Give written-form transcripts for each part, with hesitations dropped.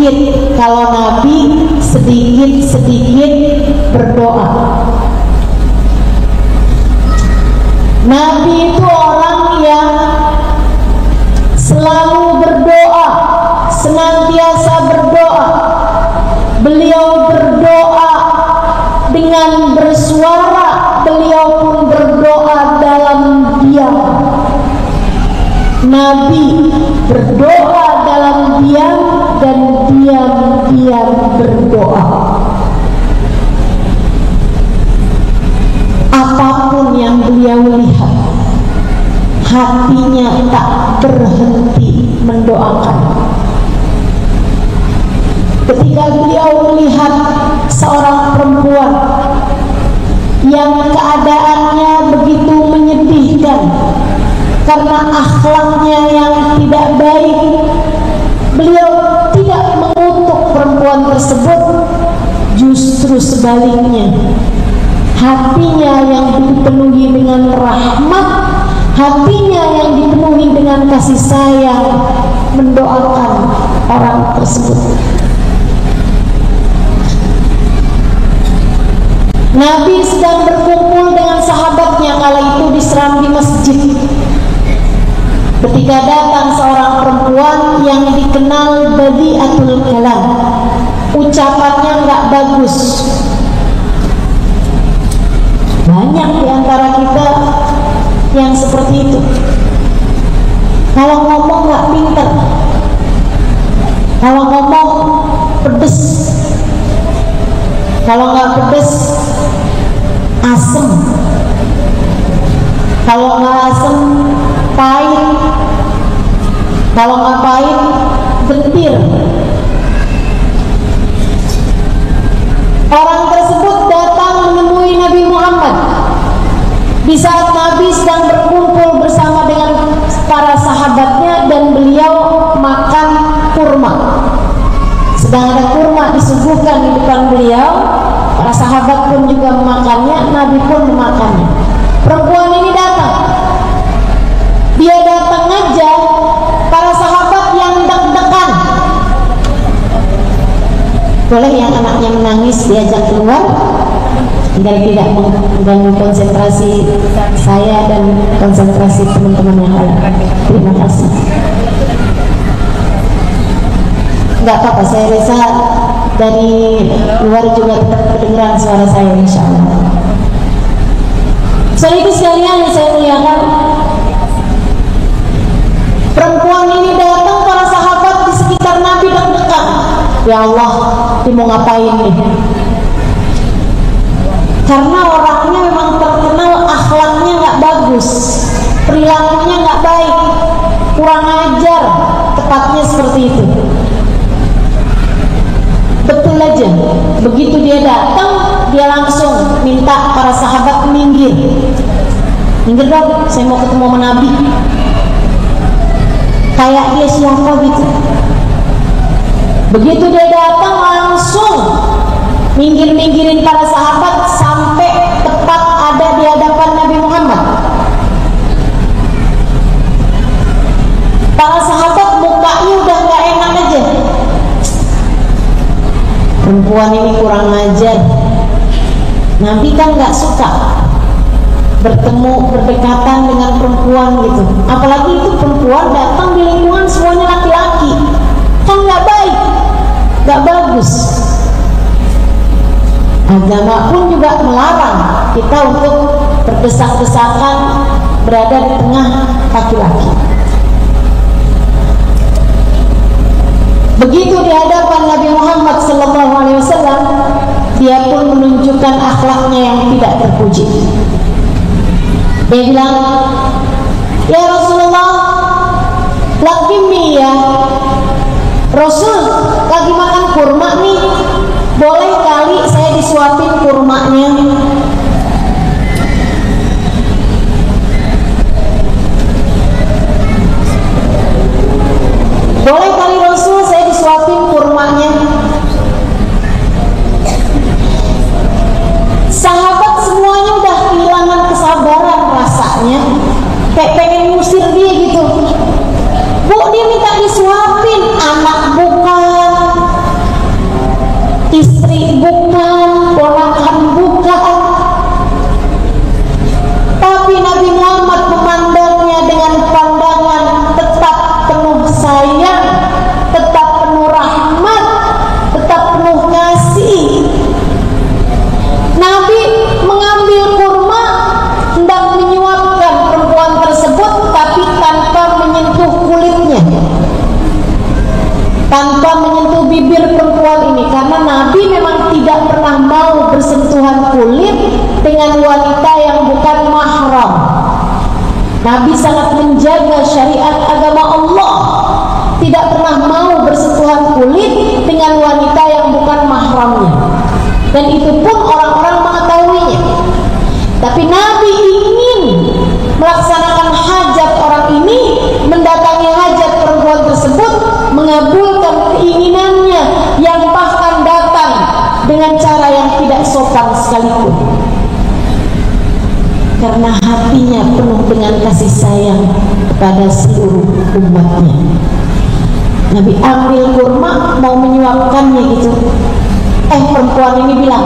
sedikit kalau Nabi sedikit berdoa. Nabi itu orang yang selalu berdoa, senantiasa berdoa. Beliau berdoa dengan bersuara, beliau pun berdoa dalam diam. Nabi berdoa dalam diam dan diam-diam berdoa. Apapun yang beliau lihat, hatinya tak berhenti mendoakan. Ketika beliau melihat seorang perempuan yang keadaannya begitu menyedihkan karena akhlaknya yang tidak baik, beliau tidak mengutuk perempuan tersebut, justru sebaliknya, hatinya yang dipenuhi dengan rahmat, hatinya yang dipenuhi dengan kasih sayang, mendoakan orang tersebut. Nabi sedang berkumpul dengan sahabatnya kala itu di serambi masjid. Ketika datang seorang perempuan yang dikenal badiatul kalam, ucapannya nggak bagus. Banyak di antara kita yang seperti itu. Kalau ngomong nggak pintar, kalau ngomong pedes, kalau nggak pedes asem, kalau nggak asem pahit, kalau nggak pahit getir. Orang tersebut datang menemui Nabi Muhammad di saat Nabi sedang berkumpul bersama dengan para sahabatnya dan beliau makan kurma. Sedang ada kurma disuguhkan di depan beliau, para sahabat pun juga memakannya, Nabi pun memakannya. Perempuan ini datang, dia datang aja, para sahabat yang deg-degan. Boleh yang anaknya menangis diajak keluar, agar tidak mengganggu konsentrasi saya dan konsentrasi teman-teman yang lain. Terima kasih. Enggak apa-apa, saya rasa dari luar juga tetap kedengeran suara saya, insya Allah. Saudara sekalian yang saya muliakan, perempuan ini datang, para sahabat di sekitar Nabi deg-degan. Ya Allah, dia mau ngapain nih? Karena orangnya memang terkenal akhlaknya nggak bagus, perilakunya nggak baik, kurang ajar, tepatnya seperti itu. Betul aja, begitu dia datang, dia langsung minta para sahabat minggir. Minggir dong, saya mau ketemu sama Nabi. Kayak dia siapa gitu. Begitu dia datang, langsung minggir-minggirin para sahabat sampai tepat ada di hadapan Nabi Muhammad. Para sahabat mukanya udah gak enak aja. Perempuan ini kurang ajar. Nabi kan gak suka bertemu, berdekatan dengan perempuan gitu. Apalagi itu perempuan datang di lingkungan semuanya laki-laki, kan gak baik, gak bagus. Agama pun juga melarang kita untuk berdesak-desakan berada di tengah laki-laki. Begitu di hadapan Nabi Muhammad SAW, dia pun menunjukkan akhlaknya yang tidak terpuji. Dia bilang, ya Rasulullah, lakimi ya Rasul, lagi makan kurma nih, boleh kali saya disuapin kurmanya? Boleh kali Rasul saya disuapin kurmanya? Sahabat semuanya udah kehilangan kesabaran rasanya, kayak pengen ngusir dia gitu. Bu, dia minta disuapin, anak bukan, tanpa menyentuh bibir perempuan ini, karena Nabi memang tidak pernah mau bersentuhan kulit dengan wanita yang bukan mahram. Nabi sangat menjaga syariat agama Allah, tidak pernah mau bersentuhan kulit dengan wanita yang bukan mahramnya, dan itu pun orang-orang mengetahuinya. Tapi Nabi ingin melaksanakan hajat orang ini, mendatangi hajat perempuan tersebut, mengabulkan keinginannya yang bahkan datang dengan cara yang tidak sopan sekalipun, karena hatinya penuh dengan kasih sayang kepada seluruh umatnya. Nabi ambil kurma mau menyuapkannya gitu, perempuan ini bilang,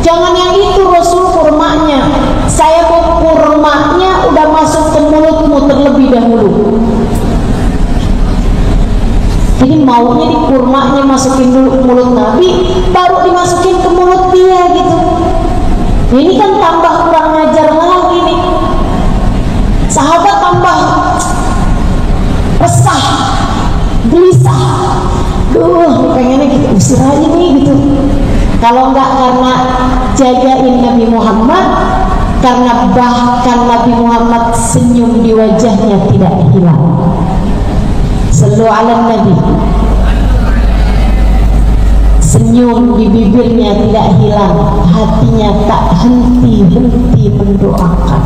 jangan yang itu Rasul, kurmanya saya mau kurmanya udah masuk ke mulutmu terlebih dahulu. Jadi maunya di kurmanya masukin dulu ke mulut Nabi, baru dimasukin ke mulut dia gitu. Ini kan tambah kurang ajar lagi nih. Sahabat tambah resah, gelisah. Pengennya gitu, usir aja nih gitu. Kalau enggak karena jagain Nabi Muhammad, karena bahkan Nabi Muhammad senyum di wajahnya tidak hilang. Sallu ala Nabi. Senyum di bibirnya tidak hilang, hatinya tak henti-henti mendoakan.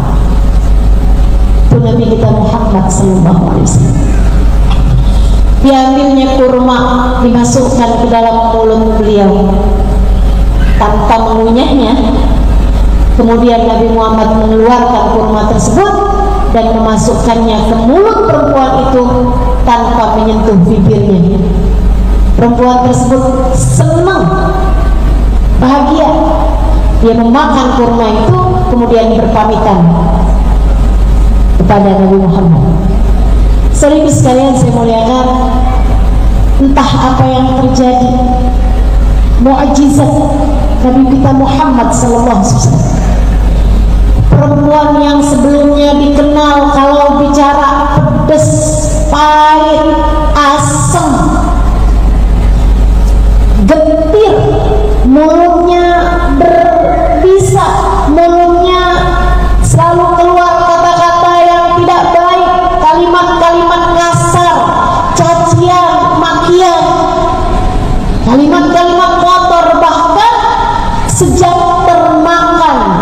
Itu Nabi kita Muhammad sallallahu alaihi wasallam. Diambilnya kurma, dimasukkan ke dalam mulut beliau tanpa mengunyahnya. Kemudian Nabi Muhammad mengeluarkan kurma tersebut dan memasukkannya ke mulut perempuan itu tanpa menyentuh bibirnya. Perempuan tersebut senang, bahagia. Dia memakan kurma itu, kemudian berpamitan kepada Nabi Muhammad. Saudara sekalian saya muliakan, entah apa yang terjadi, mukjizat Nabi kita Muhammad sallallahu alaihi wasallam. Perempuan yang sebelumnya dikenal kalau bicara pedas, pahit, asam, getir, mulutnya berbisa, mulutnya selalu keluar kata-kata yang tidak baik, kalimat-kalimat kasar, cacian, makian, kalimat-kalimat kotor. Bahkan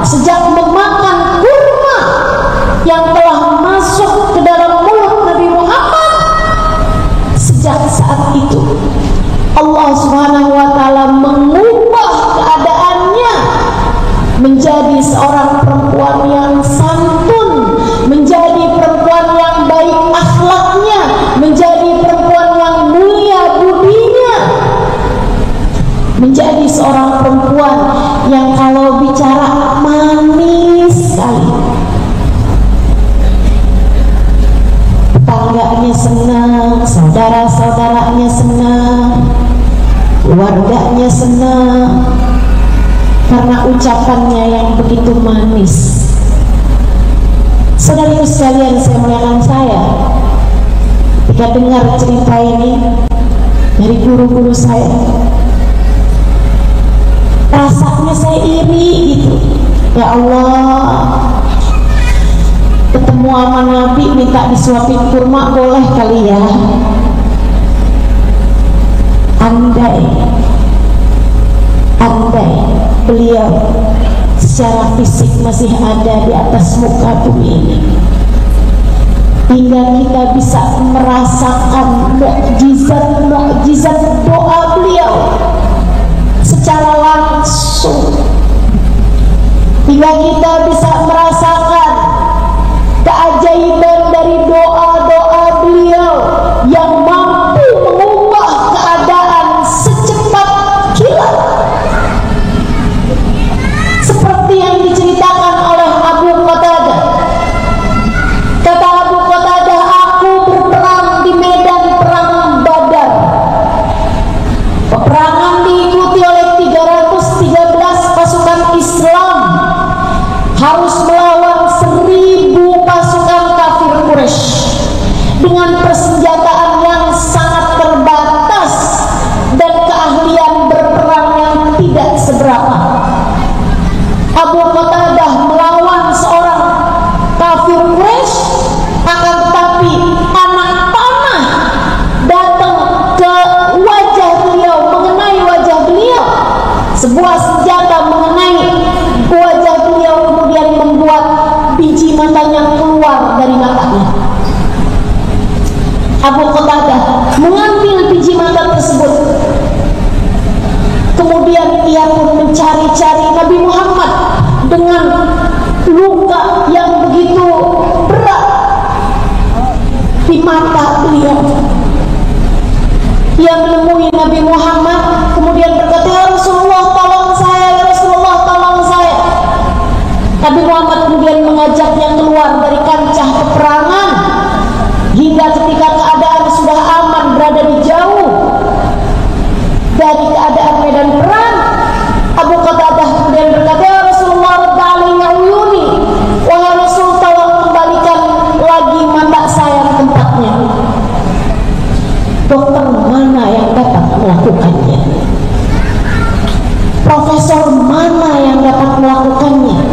sejak memakan kurma yang telah masuk ke dalam mulut Nabi Muhammad, sejak saat itu Allah Subhanahu wa ta'ala mengubah keadaannya menjadi seorang perempuan yang santun, menjadi perempuan yang baik akhlaknya, menjadi perempuan yang mulia budinya, menjadi seorang perempuan yang kalau bicara manis sekali. Tetangganya senang, saudara-saudaranya senang, keluarganya senang karena ucapannya yang begitu manis. Saudara sekalian saya muliakan, saya ketika dengar cerita ini dari guru-guru saya, rasanya saya iri gitu. Ya Allah, ketemu sama Nabi minta disuapin kurma boleh kali ya. Andai beliau secara fisik masih ada di atas muka bumi ini, hingga kita bisa merasakan mukjizat doa beliau secara langsung, hingga kita bisa merasakan keajaiban dari doa-doa beliau yang mampu mengubah keadaan secepat kilat, seperti yang diceritakan oleh Abu Qatadah. Kata Abu Qatadah, aku berperang di medan perang Badar Abu Qatadah mengambil biji mata tersebut. Kemudian ia pun mencari-cari Nabi Muhammad dengan luka yang begitu berat di mata beliau. Ia menemui Nabi Muhammad, kemudian berkata, "Ya Rasulullah, tolong saya, ya Rasulullah, tolong saya." Nabi Muhammad kemudian mengajaknya keluar dari kancah peperangan, hingga ketika keadaan sudah aman, berada di jauh dari keadaan medan perang, Abu Qatadah kemudian berkata, "Ya Rasulullah, radda alayya uyuni." Wahai Rasul, tolong kembalikan lagi mata saya ke tempatnya. Dokter mana yang dapat melakukannya? Profesor mana yang dapat melakukannya?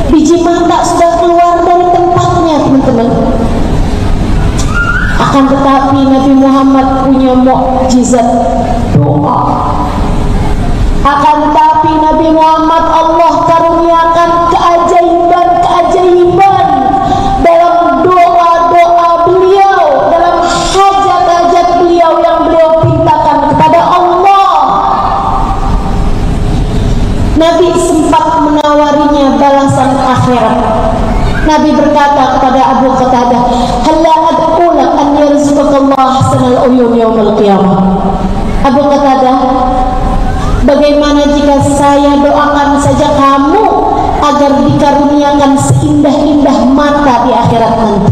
Biji mata sudah keluar dari tempatnya, teman-teman. Akan tetapi Nabi Muhammad punya mukjizat doa. Akan tetapi Nabi Muhammad Allah karuniakan keajaiban-keajaiban dalam doa-doa beliau, dalam hajat-hajat beliau yang beliau pintakan kepada Allah. Nabi sempat menawarinya balasan akhirat. Nabi berkata kepada Abu Qatadah, "Halla ad'ulak an yarzuqakallah ahsanal uyun yaumil qiyamah." Abu Qatadah, bagaimana jika saya doakan saja kamu agar dikaruniakan seindah-indah mata di akhirat nanti?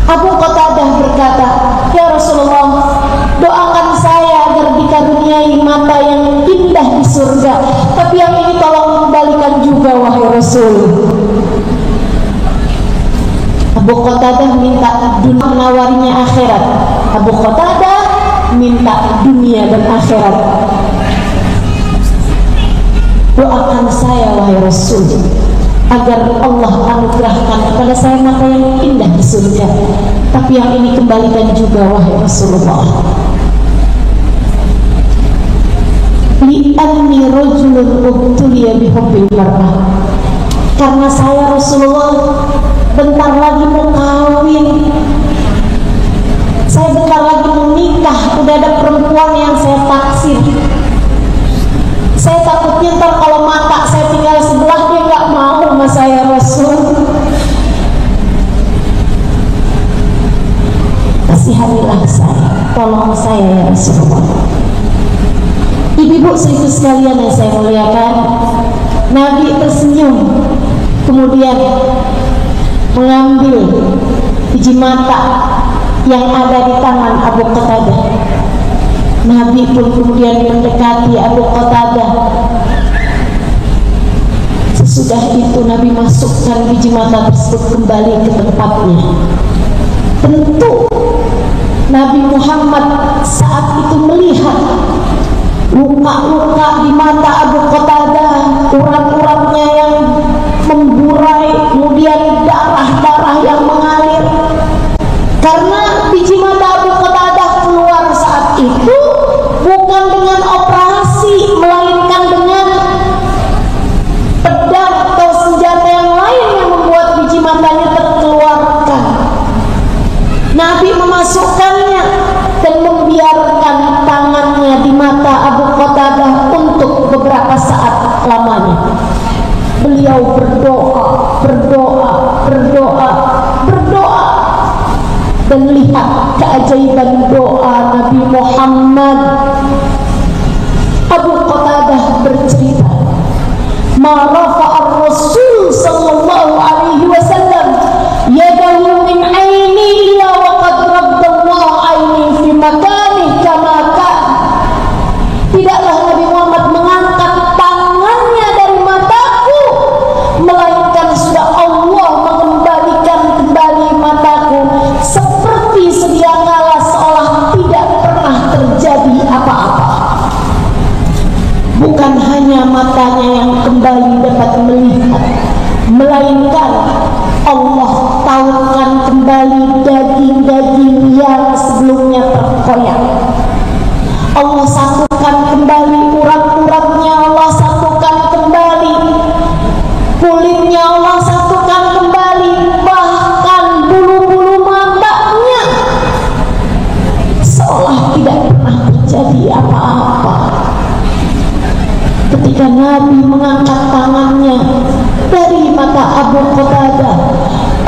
Abu Qatadah berkata, "Ya Rasulullah, doakan saya agar dikaruniai mata yang indah di surga, tapi yang ini tolong kembalikan juga, wahai Rasul." Abu Qatadah minta dunia, menawarinya akhirat. Abu Qatadah minta dunia dan akhirat. Doakan saya, wahai Rasul, agar Allah anugerahkan kepada saya mata yang indah di surga, tapi yang ini kembalikan juga, wahai Rasulullah. Li'anni rajulun ubtuliya bihubbil mar'ah. Karena saya, Rasulullah, bentar lagi mau kawin, saya bentar lagi mau nikah, udah ada perempuan yang saya taksir. Saya takutnya ntar kalau mata saya tinggal sebelah, dia nggak mau sama saya, Rasul. Kasihanilah saya, tolong saya, ya Rasulullah. Ibu-ibu seribu sekalian yang saya muliakan, Nabi tersenyum, kemudian mengambil biji mata yang ada di tangan Abu Qatadah. Nabi pun kemudian mendekati Abu Qatadah. Sesudah itu Nabi masukkan biji mata tersebut kembali ke tempatnya. Tentu Nabi Muhammad saat itu melihat luka-luka di mata Abu Qatadah, urat-uratnya yang memburai, kemudian darah-darah yang mengalir. Karena biji mata Abu Qatadah keluar saat itu bukan dengan operasi, melainkan dengan pedang atau senjata yang lain yang membuat biji matanya terkeluarkan. Nabi memasukkannya dan membiarkan tangannya di mata Abu Qatadah untuk beberapa saat lamanya. Beliau berdoa, dan lihat keajaiban doa Nabi Muhammad. Abu Qatadah bercerita, "Ma rafa'a Rasul sallallahu alaihi wasallam yadahu min aini illa wa qad radda Allah aini fi makani kama kan." Tidaklah Nabi Muhammad mengangkat tangannya dari mataku, melainkan sudah Allah mengembalikan kembali mataku seperti sedia kala, seolah tidak pernah terjadi apa-apa. Bukan hanya matanya yang kembali dapat melihat, melainkan Allah tautkan kembali daging-daging yang sebelumnya terkoyak. Allah satukan kembali urat-uratnya, Allah satukan kembali kulitnya, Allah satukan kembali, bahkan bulu-bulu seolah tidak pernah terjadi apa-apa. Ketika Nabi mengangkat tangannya dari mata Abu Qatadah,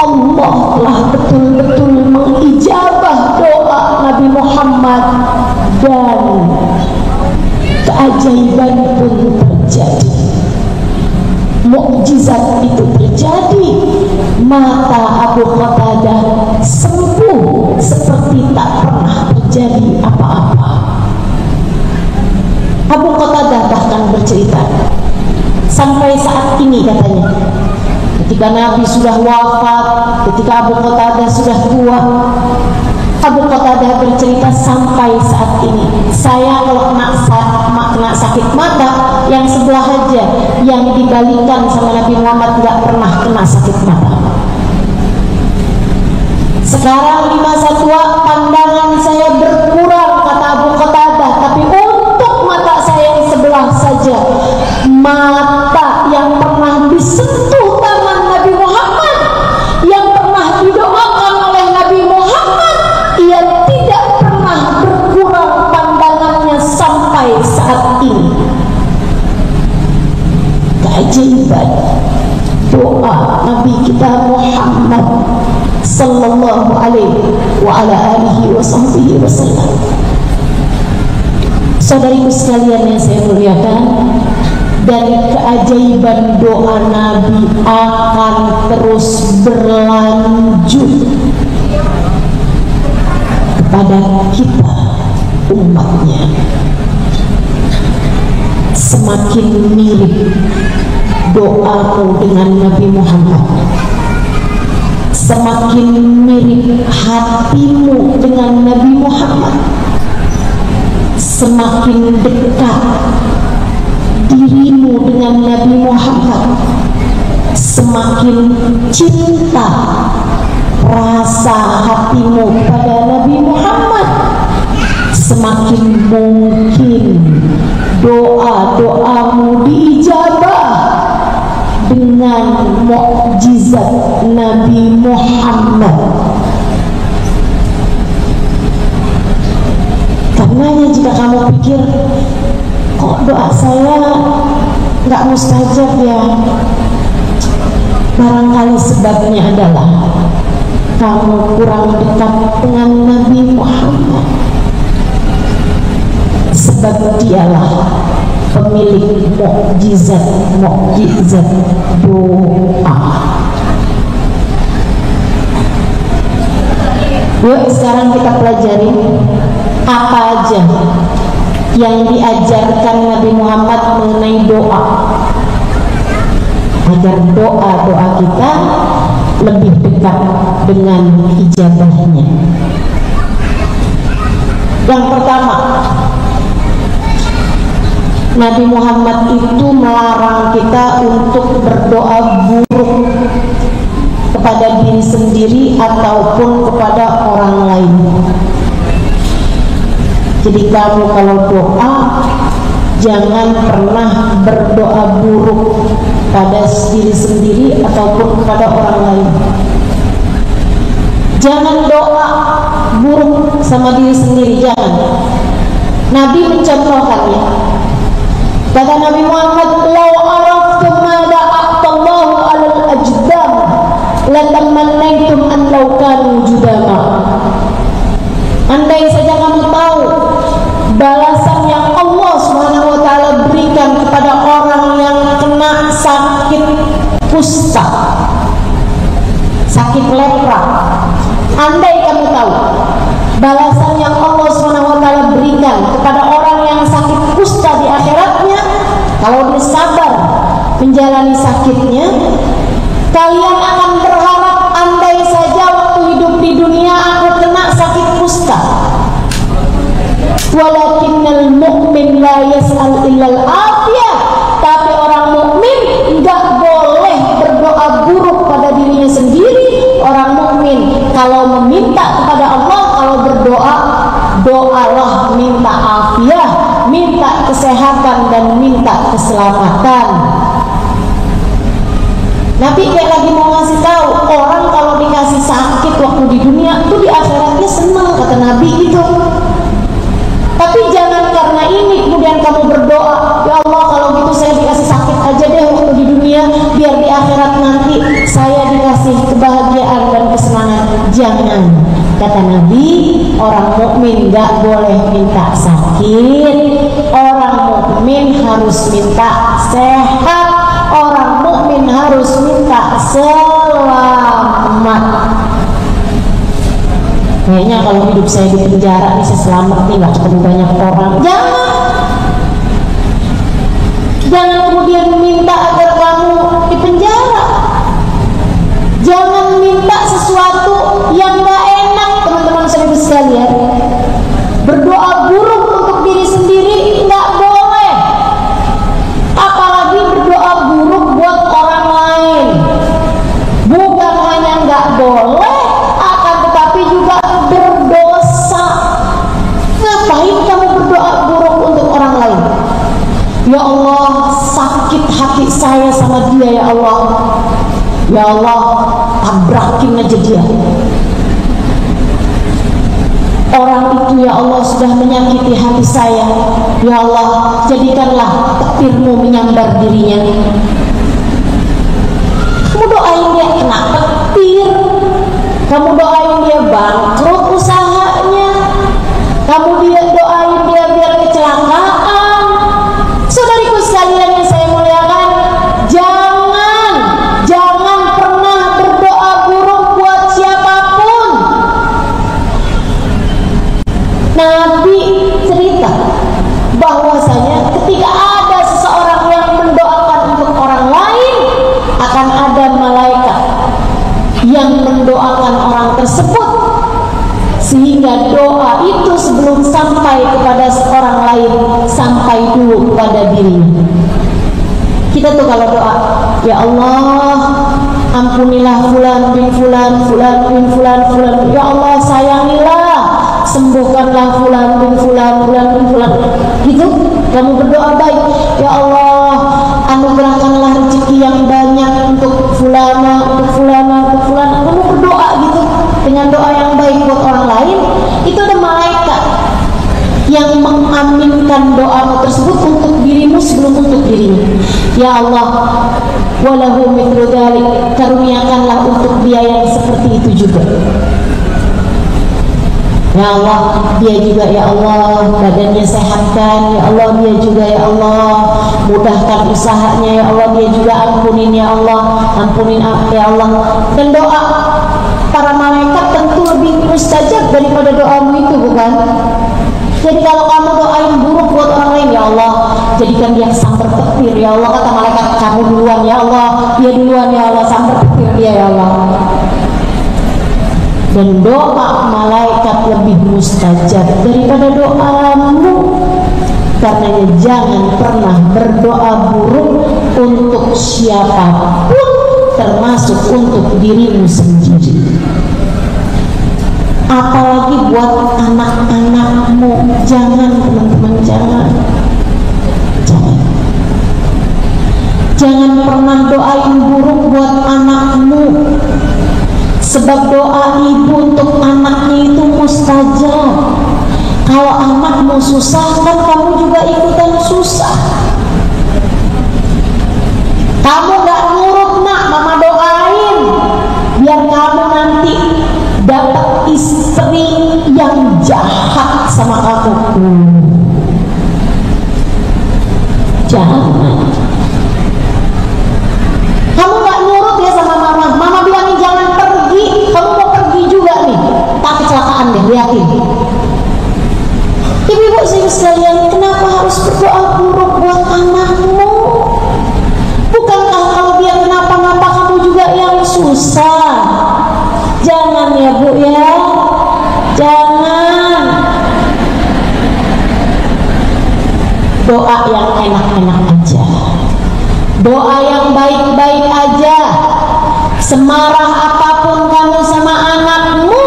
Allah telah betul-betul mengijabah doa Nabi Muhammad dan keajaiban pun terjadi. Mukjizat itu terjadi. Mata Abu Qatadah sembuh seperti tak pernah terjadi apa-apa. Abu Qatadah bahkan bercerita, sampai saat ini katanya, ketika Nabi sudah wafat, ketika Abu Qatadah sudah tua, Abu Qatadah bercerita, sampai saat ini saya kalau kena sakit mata, yang sebelah aja yang dibalikan sama Nabi Muhammad nggak pernah kena sakit mata. Sekarang di masa tua pandangan saya berkurang, kata Abu Qatadah, tapi untuk mata saya yang sebelah saja, mata yang pernah disentuh tangan Nabi Muhammad, yang pernah didoakan oleh Nabi Muhammad, ia tidak pernah berkurang pandangannya sampai saat ini. Keajaiban doa Nabi kita Muhammad sallallahu alaihi wa ala alihi wa sahbihi wasallam. Saudariku sekalian yang saya muliakan, dari keajaiban doa Nabi akan terus berlanjut kepada kita umatnya. Semakin mirip doamu dengan Nabi Muhammad, semakin mirip hatimu dengan Nabi Muhammad, semakin dekat dirimu dengan Nabi Muhammad, semakin cinta rasa hatimu pada Nabi Muhammad, semakin mungkin doa-doamu diijabah dengan mukjizat Nabi Muhammad. Karenanya jika kamu pikir, kok doa saya nggak mustajab ya, barangkali sebabnya adalah kamu kurang dekat dengan Nabi Muhammad. Sebab dialah pemilik mukjizat doa. Yuk sekarang kita pelajari apa aja yang diajarkan Nabi Muhammad mengenai doa, agar doa-doa kita lebih dekat dengan ijabahnya. Yang pertama, Nabi Muhammad itu melarang kita untuk berdoa buruk kepada diri sendiri ataupun kepada orang lain. Jadi kamu kalau doa, jangan pernah berdoa buruk pada diri sendiri ataupun kepada orang lain. Jangan doa buruk sama diri sendiri, jangan. Nabi mencontohkannya. Kata Nabi Muhammad, "Lau araftum ma da'atallahu 'alal ajdam, la tamannaitum an law kanu judama." Andai saja kamu tahu balasan yang Allah Subhanahu wa taala berikan kepada orang yang kena sakit kusta, sakit lepra. Andai kamu tahu balasan yang Allah Subhanahu wa taala berikan kepada orang yang sakit kusta di akhiratnya, kalau dia sabar menjalani sakitnya, kalian akan berharap, andai saja waktu hidup di dunia aku kena sakit kusta. Walakinnal mu'min la yas'al illal afiyah. Tapi orang mukmin enggak boleh berdoa buruk pada dirinya sendiri. Orang mukmin kalau meminta kepada Allah, kalau berdoa, doalah minta afiah, minta kesehatan dan minta keselamatan. Nabi kayak lagi mau ngasih tahu orang kalau dikasih sakit waktu di dunia itu di akhiratnya senang, kata Nabi gitu. Kata Nabi, orang mukmin gak boleh minta sakit, orang mukmin harus minta sehat, orang mukmin harus minta selamat. Kayaknya kalau hidup saya di penjara nih, saya selamat nih, gak ketemu banyak orang. Jangan kemudian minta agar kamu di penjara. Jangan minta sesuatu yang gak enak, teman-teman sekalian. Berdoa buruk untuk diri sendiri nggak boleh, apalagi berdoa buruk buat orang lain. Bukan hanya nggak boleh, akan tetapi juga berdosa. Ngapain kamu berdoa buruk untuk orang lain? Ya Allah, sakit hati saya sama dia ya Allah. Ya Allah, tabrakin aja dia. Orang itu ya Allah sudah menyakiti hati saya. Ya Allah, jadikanlah petirmu menyambar dirinya. Kamu doain dia kena petir, kamu doain dia bangkrut usahanya, kamu doain dia biar kecelakaan. Saudariku sekalian yang saya muliakan, jangan pernah berdoa buruk buat siapapun. Nabi cerita bahwasanya ketika ada seseorang yang mendoakan untuk orang lain, akan ada malaikat yang mendoakan orang tersebut, sehingga doa itu sebelum sampai kepada orang lain, sampai dulu kepada dirinya. Kita tuh kalau doa, ya Allah, ampunilah fulan bin fulan, fulan bin fulan, fulan. Ya Allah, sayangilah, sembuhkanlah fulan bin fulan, fulan bin fulan. Gitu, kamu berdoa baik. Ya Allah, anugerahkanlah rezeki yang banyak untuk fulana, untuk fulana, untuk fulana. Kamu berdoa gitu dengan doa yang baik buat orang lain, itu ada malaikat yang mengaminkan doamu tersebut untuk dirimu sebelum untuk dirinya. Ya Allah, walahu mithlu dzalik, karuniakanlah untuk dia yang seperti itu juga. Ya Allah, dia juga ya Allah badannya sehatkan, ya Allah dia juga ya Allah mudahkan usahanya, ya Allah dia juga ampunin ya Allah, ampunin ya Allah. Dan doa para malaikat tentu lebih mustajab daripada doamu itu, bukan? Jadi kalau kamu doain buruk buat orang lain, ya Allah jadikan dia sambar petir ya Allah, kata malaikat, kamu duluan ya Allah, dia duluan ya Allah, sambar petir dia ya Allah. Dan doa malaikat lebih mustajab daripada doamu. Karenanya jangan pernah berdoa buruk untuk siapapun, termasuk untuk dirimu sendiri. Apalagi buat anak-anakmu. Jangan teman-teman, jangan. Jangan pernah doain buruk buat anakmu. Sebab doa ibu untuk anaknya itu mustajab. Kalau anakmu susah, kan kamu juga ikutan susah. Kamu gak nurut nak, mama doain biar kamu nanti dapat istri yang jahat sama kamu. Jangan. Kamu gak nurut ya sama mama, mama bilangin jangan pergi, kamu mau pergi juga nih, tak kecelakaan deh, yakin. Ibu-ibu sekalian, kenapa harus berdoa buruk buat anakmu? Bukankah kalau dia kenapa-napa kamu juga yang susah? Jangan ya Bu ya, jangan. Doa yang enak-enak aja, doa yang baik-baik aja. Semarah apapun kamu sama anakmu,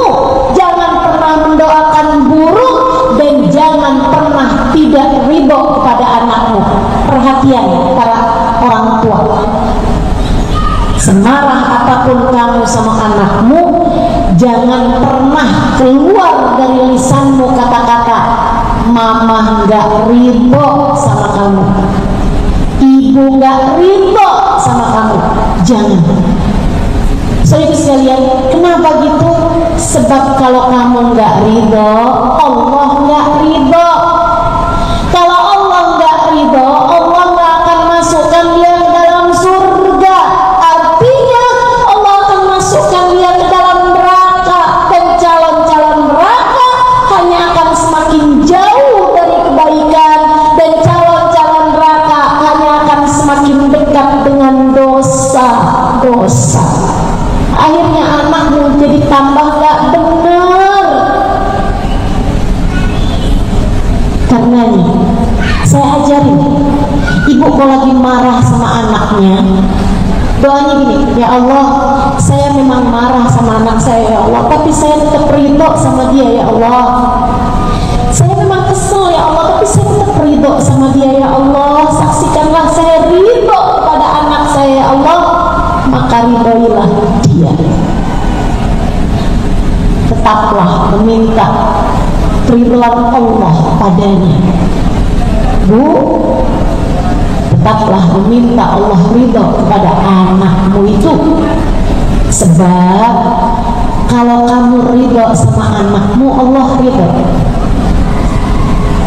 jangan pernah mendoakan buruk dan jangan pernah tidak ridho kepada anakmu. Perhatian para orang tua, semarah apapun kamu sama anakmu, jangan pernah keluar dari lisanmu kata-kata mama gak ridho sama kamu, ibu gak ridho sama kamu. Jangan. Saudara sekalian, kenapa gitu? Sebab kalau kamu nggak ridho, Allah nggak ridho. Kalau Allah nggak ridho, Allah nggak akan masukkan dia ke dalam surga. Artinya Allah akan masukkan dia ke dalam neraka, dan calon-calon neraka hanya akan semakin jauh dari kebaikan, dan calon-calon neraka hanya akan semakin dekat dengan dosa-dosa. Akhirnya anakmu jadi tambah gak benar. Karenanya saya ajarin ibu kalau lagi marah sama anaknya, doanya gini, ya Allah, saya memang marah sama anak saya ya Allah, tapi saya tetap ridho sama dia ya Allah. Saya memang kesel ya Allah, tapi saya tetap ridho sama dia ya Allah. Saksikanlah saya ridho kepada anak saya ya Allah, maka ridhoilah dia. Tetaplah meminta ridwan Allah padanya. Bu, tetaplah meminta Allah ridho kepada anakmu itu. Sebab kalau kamu ridho sama anakmu, Allah ridho.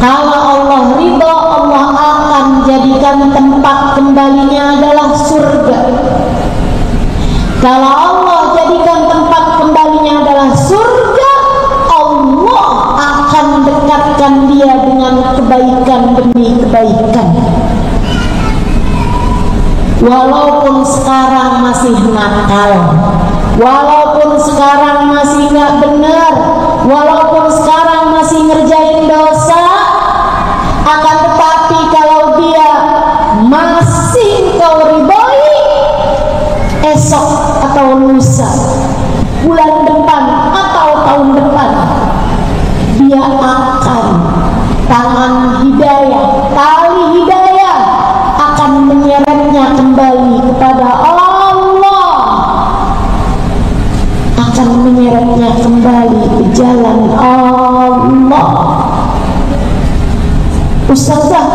Kalau Allah ridho, Allah akan jadikan tempat kembalinya adalah surga. Kalau Allah jadikan tempat kembalinya adalah surga, Allah akan dekatkan dia dengan kebaikan demi kebaikan. Walaupun sekarang masih nakal, walaupun sekarang masih nggak benar, walaupun sekarang masih ngerjain dosa, akan tetapi kalau dia masih kau ridhoi, esok atau lusa, bulan depan atau tahun depan, dia akan tangan hidayah, tali hidayah akan menyeretnya kembali kepada Allah, akan menyeretnya kembali ke jalan Allah. Ustazah,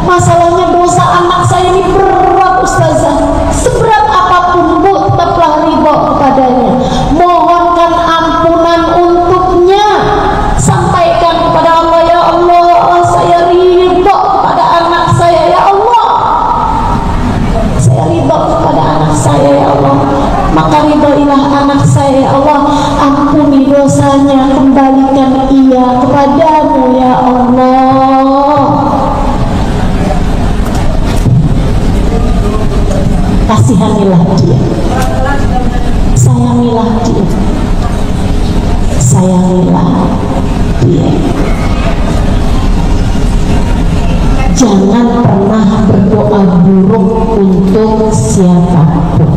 masalahnya dosa anak saya ini berat Ustazah. Seberat apapun Bu, tetaplah ridho kepadanya. Mohonkan ampunan untuknya. Sampaikan kepada Allah, ya Allah, saya ridho kepada anak saya ya Allah. Saya ridho kepada anak saya ya Allah. Maka ridhoilah anak saya ya Allah. Ampuni dosanya, kembalikan ia kepadamu ya Allah. Kasihanilah dia, sayangilah dia, sayangilah dia. Jangan pernah berdoa buruk untuk siapapun.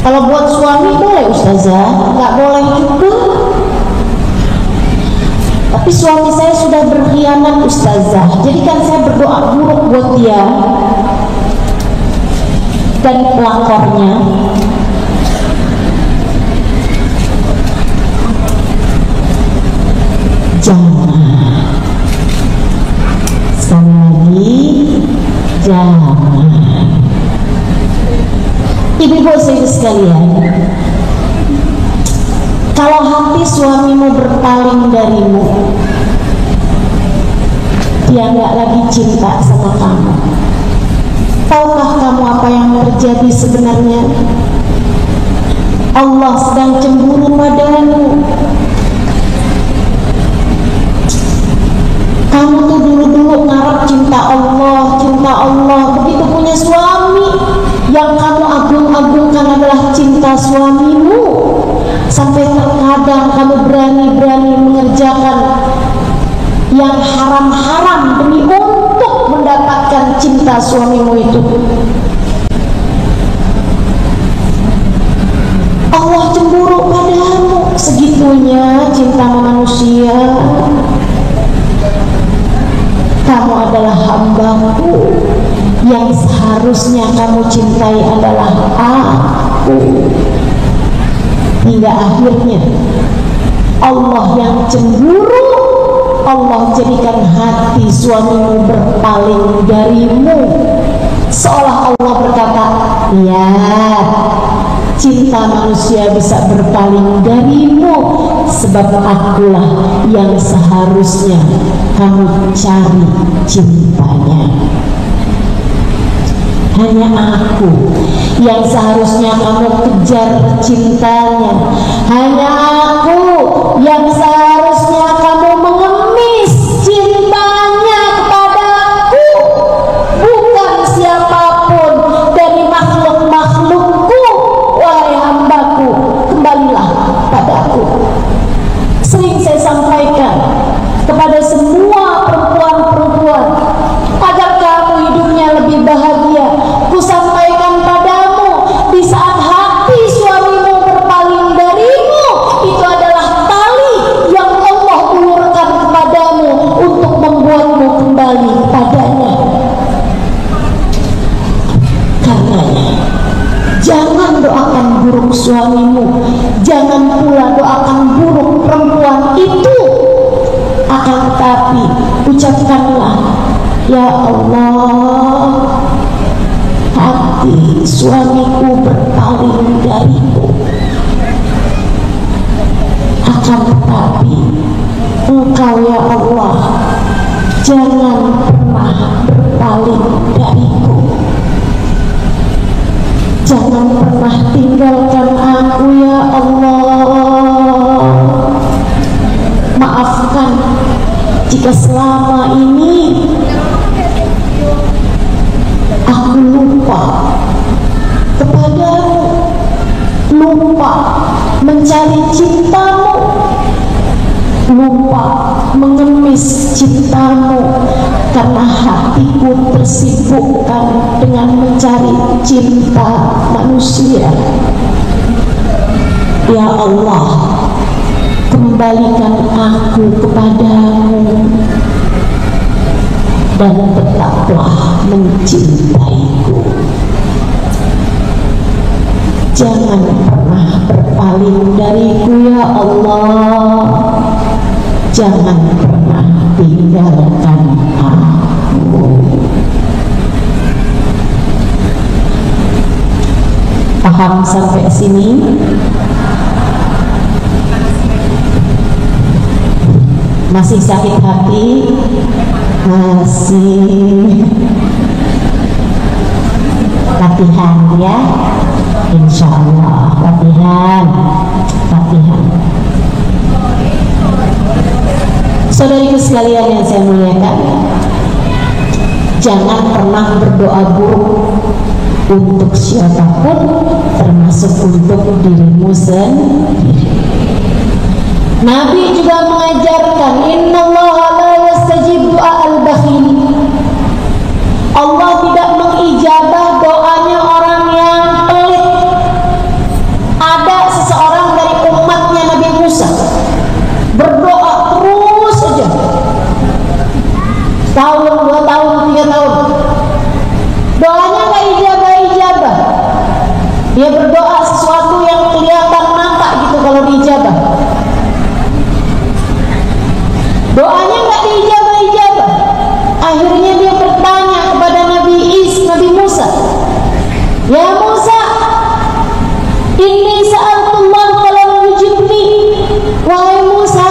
Kalau buat suami boleh Ustazah, nggak boleh juga. Tapi suami saya sudah berkhianat Ustazah, jadi kan saya berdoa buruk buat dia dan pelakornya. Jangan, sekali lagi jangan. Ibu-ibu saudara sekalian, kalau hati suamimu berpaling darimu, dia nggak lagi cinta sama kamu. Tahukah kamu apa yang terjadi sebenarnya? Allah sedang cemburu padamu. Kamu tuh dulu-dulu ngarep cinta Allah, begitu punya suami, yang kamu agung-agungkan adalah cinta suamimu. Sampai terkadang kamu berani-berani mengerjakan yang haram-haram demi untuk mendapatkan cinta suamimu itu. Allah cemburu padamu, segitunya cinta manusia. Kamu adalah hambaku, yang seharusnya kamu cintai adalah aku. Hingga akhirnya Allah yang cemburu, Allah jadikan hati suamimu berpaling darimu, seolah Allah berkata, lihat cinta manusia bisa berpaling darimu, sebab akulah yang seharusnya kamu cari cintanya. Hanya aku yang seharusnya kamu kejar cintanya. Hanya aku yang seharusnya kamu mengemis cintanya kepadaku, bukan siapapun dari makhluk-makhlukku. Wahai hambaku, kembalilah padaku. Sering saya sampaikan kepada semua perempuan-perempuan agar kamu hidupnya lebih bahagia. Ku sampaikan padamu, di saat hati suamimu berpaling darimu, itu adalah tali yang Allah ulurkan kepadamu untuk membuatmu kembali padanya. Karenanya, jangan doakan buruk suamimu, jangan pula doakan buruk perempuan itu. Akan tetapi ucapkanlah, ya Allah, hati suamiku berpaling dariku. Akan tetapi Engkau ya Allah, jangan pernah berpaling dariku. Jangan pernah tinggalkan aku ya Allah. Maafkan jika selama ini aku lupa kepadamu, lupa mencari cintamu, lupa mengemis cintamu, karena hatiku tersibukkan dengan mencari cinta manusia. Ya Allah, kembalikan aku kepadamu dan tetaplah mencintaiku. Jangan pernah berpaling dariku ya Allah. Jangan pernah tinggalkan aku. Paham sampai sini? Masih sakit hati? Masih. Latihan ya, insya Allah. Latihan. Saudariku sekalian yang saya muliakan, jangan pernah berdoa buruk untuk siapapun, termasuk untuk dirimu sendiri. Nabi juga mengajarkan, innallaha la yastajib doa al-bakhil. Allah tidak mengijabah doanya orang yang pelit. Ada seseorang dari umatnya Nabi Musa berdoa terus saja, tahun, 2 tahun, 3 tahun, doanya gak ijabah. Dia berdoa sesuatu yang kelihatan mata gitu kalau diijabah. Doanya nggak diijabah. Akhirnya dia bertanya kepada Nabi Musa, ya Musa, inni sa'altullah falam yujibni. Wahai Musa,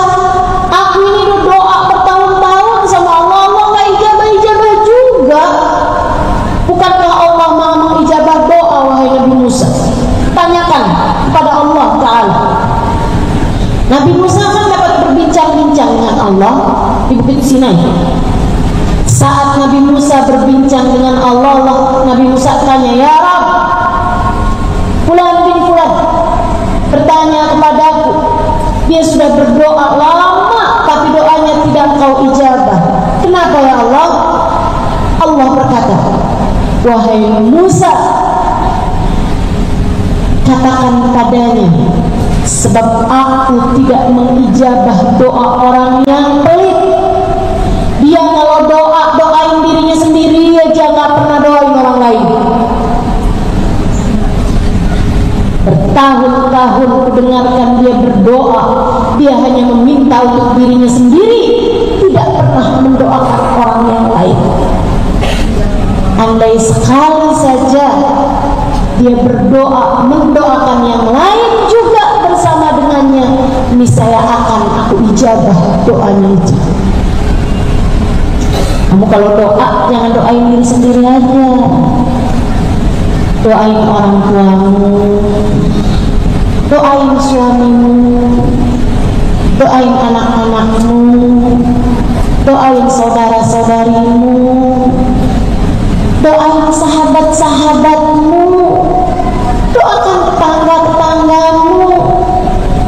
aku ini berdoa bertahun-tahun sama Allah, Allah nggak ijabah juga. Bukankah Allah maha mengijabah doa? Wahai Nabi Musa, tanyakan kepada Allah Ta'ala. Nabi Musa kan dapat berbincang-bincang dengan Allah di Bukit Sinai. Saat Nabi Musa berbincang dengan Allah, Nabi Musa tanya, ya Rabb, fulan bin fulan bertanya kepadaku, dia sudah berdoa lama tapi doanya tidak kau ijabah. Kenapa ya Allah? Allah berkata, wahai Musa, katakan padanya, sebab aku tidak mengijabah doa orang yang pelit. Dia kalau doain dirinya sendiri aja, gak pernah doain orang lain. Bertahun-tahun kudengarkan dia berdoa, dia hanya meminta untuk dirinya sendiri, tidak pernah mendoakan orang yang lain. Andai sekali saja dia berdoa mendoakan ijabah doanya itu. Kamu kalau doa jangan doain diri sendiri aja, doain orang tuamu, doain suamimu, doain anak-anakmu, doain saudara-saudarimu, doain sahabat-sahabatmu, doakan tetangga-tetanggamu,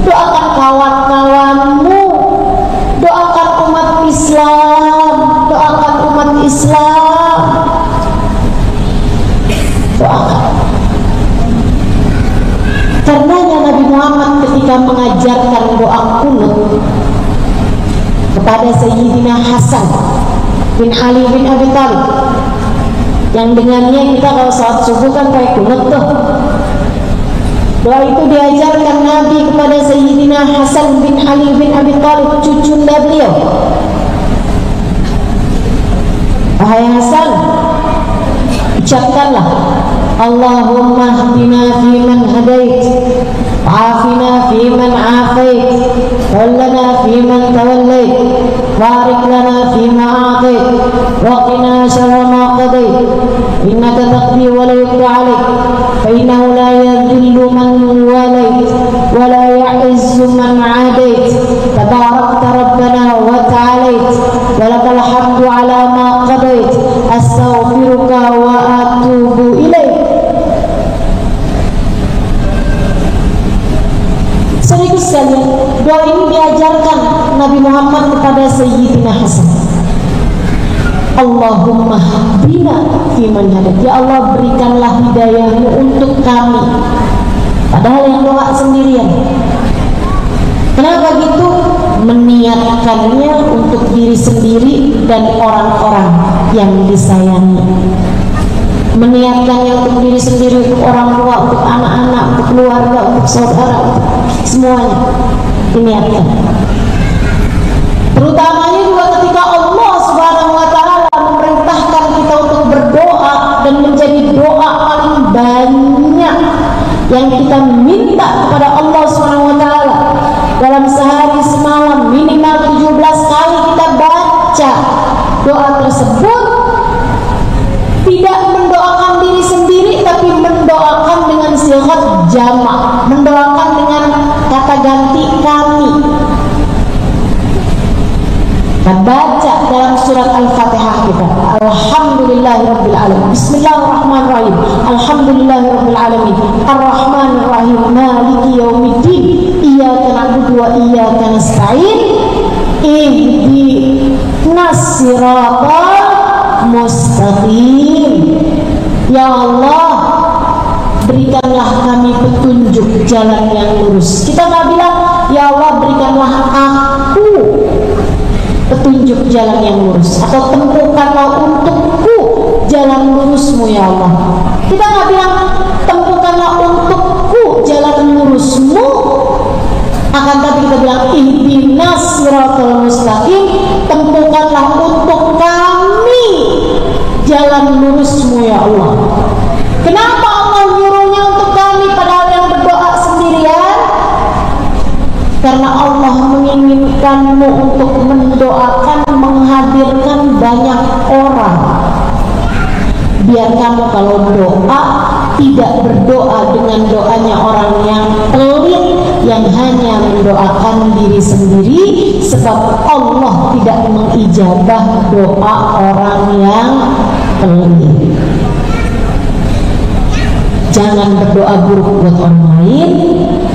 doakan kawan-kawanmu, doakan umat Islam, doakan umat Islam, doakan. Karenanya Nabi Muhammad ketika mengajarkan doa kunut kepada Sayyidina Hasan bin Ali bin Abi Thalib, yang dengannya kita kalau saat subuh kan pakai kunut tuh. Doa itu diajarkan Nabi kepada Sayyidina Hasan bin Ali bin Abi Thalib, cucunda beliau. Wahai Hasan, ucapkanlah Allahumma hdina fiman hadait, afina fiman afait, wallana fiman tawallait, barik lana fima a'tait, wa qina syarra ma qadait, innaka taqdi wa la yuqda 'alaik, fa innahu la yadhillu man walait wa la ya'izzu man 'adait, tabarakta rabbana wa ta'alait, wa lakal hamdu 'ala ma qadait, astaghfiruka wa atubu ilaik. Saudara sekalian, doa ini diajarkan Nabi Muhammad kepada Sayyidina Hasan. Allahumma hdina fiman hadait, ya Allah berikanlah hidayahmu untuk kami. Padahal yang doa sendirian. Kenapa gitu? Meniatkannya untuk diri sendiri dan orang-orang yang disayangi. Meniatkannya untuk diri sendiri, untuk orang tua, untuk anak-anak, untuk keluarga, untuk saudara, untuk semuanya diniatkan. Terutamanya juga ketika Allah Subhanahu wa taala memerintahkan kita untuk berdoa, dan menjadi doa paling banyak yang kita minta kepada Allah Subhanahu wa taala. Dalam sehari semalam minimal 17 kali kita baca doa tersebut. Tidak mendoakan diri sendiri, tapi mendoakan dengan sighat jamak, mendoakan dengan kata ganti kami. Kita baca dalam surat Al-Fatihah kita, Alhamdulillahirabbil alamin, Bismillahirrahmanirrahim, Alhamdulillahirabbil alamin, Arrahmanirrahim, Maliki yaumiddin, Iyyaka na'budu wa iyyaka nasta'in, Ihdinas siratal mustaqim. Ya Allah, berikanlah kami petunjuk jalan yang lurus. Kita nggak bilang ya Allah berikanlah aku petunjuk jalan yang lurus, atau tempuhkanlah untukku jalan lurusmu ya Allah. Kita nggak bilang tempuhkanlah untukku jalan lurusmu, akan tapi kita bilang ihdinas siratal mustaqim, tempuhkanlah untuk kami jalan lurusmu ya Allah. Kenapa Allah nyuruhnya untuk kami padahal yang berdoa sendirian? Karena Allah menginginkanmu untuk mendoakan, menghadirkan banyak orang. Biar kamu kalau doa tidak berdoa dengan doanya orang yang pelit, yang hanya mendoakan diri sendiri, sebab Allah tidak mengijabah doa orang yang pelit. Jangan berdoa buruk buat orang lain,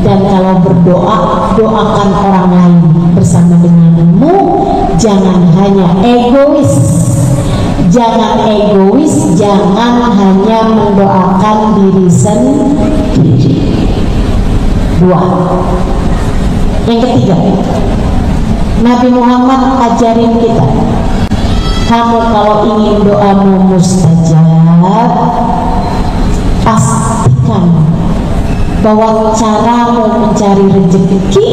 dan kalau berdoa, doakan orang lain bersama denganmu. Jangan hanya egois. Jangan egois, jangan hanya mendoakan diri sendiri. Dua. Yang ketiga, Nabi Muhammad ajarin kita, kamu kalau ingin doamu mustajab, pastikan bahwa caramu mencari rezeki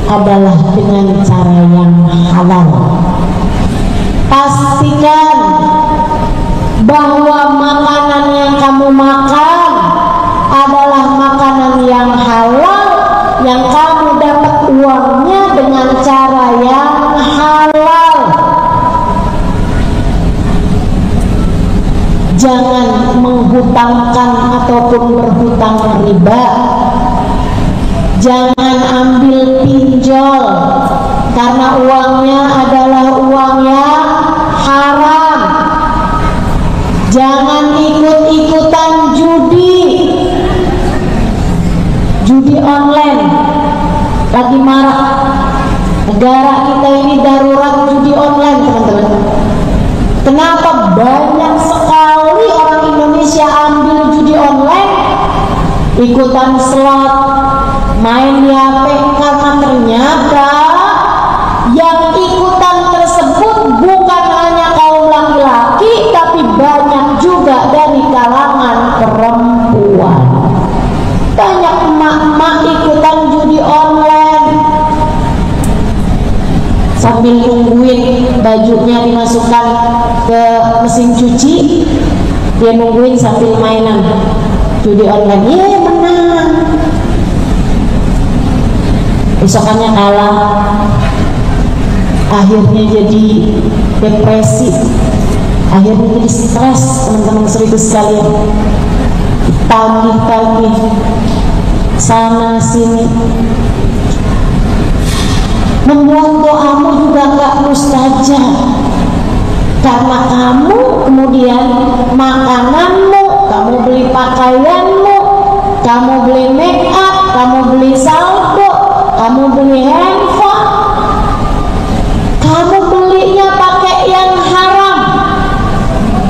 adalah dengan cara yang halal. Pastikan bahwa makanan yang kamu makan adalah makanan yang halal, yang kamu dapat uangnya dengan cara yang menghutangkan ataupun berhutang riba. Jangan ambil pinjol karena uangnya adalah uang yang haram. Jangan ikut-ikutan judi online lagi marak. Negara kita ini darurat judi online, teman-teman. Kenapa banyak sekali orang Indonesia ambil judi online, ikutan slot, main di HP? Karena ternyata yang ikutan tersebut bukan hanya kaum laki-laki, tapi banyak juga dari kalangan perempuan. Banyak emak-emak ikutan judi online sambil nungguin bajunya dimasukkan ke mesin cuci, dia nungguin sambil mainan judi online. Iya, menang, besokannya kalah, akhirnya jadi depresi, akhirnya jadi stres. Teman-teman seribu sekalian, tagih-tagih sana sini, membuat doamu juga gak mustajab. Karena kamu kemudian makananmu, kamu beli pakaianmu, kamu beli make up, kamu beli saldo, kamu beli handphone, kamu belinya pakai yang haram,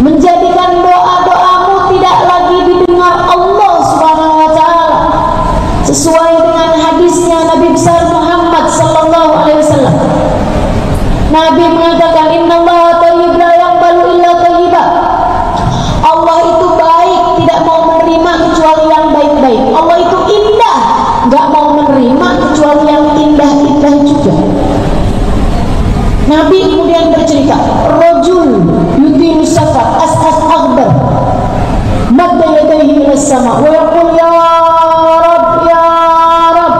menjadikan doa-doamu tidak lagi didengar Allah Subhanahu wa Ta'ala. Sesuai dengan hadisnya Nabi besar Muhammad sallallahu alaihi wasallam, Nabi mengatakan, innallaha thayyib la yaqbalu illa thayyiban. Allah itu baik, tidak mau menerima kecuali yang baik-baik. Allah itu indah, enggak mau menerima kecuali yang indah-indah juga. Nabi kemudian bercerita, rajul yutilu safar as'as aghbar madda yadayhi ila sama wa yaqul ya Rabb ya Rabb.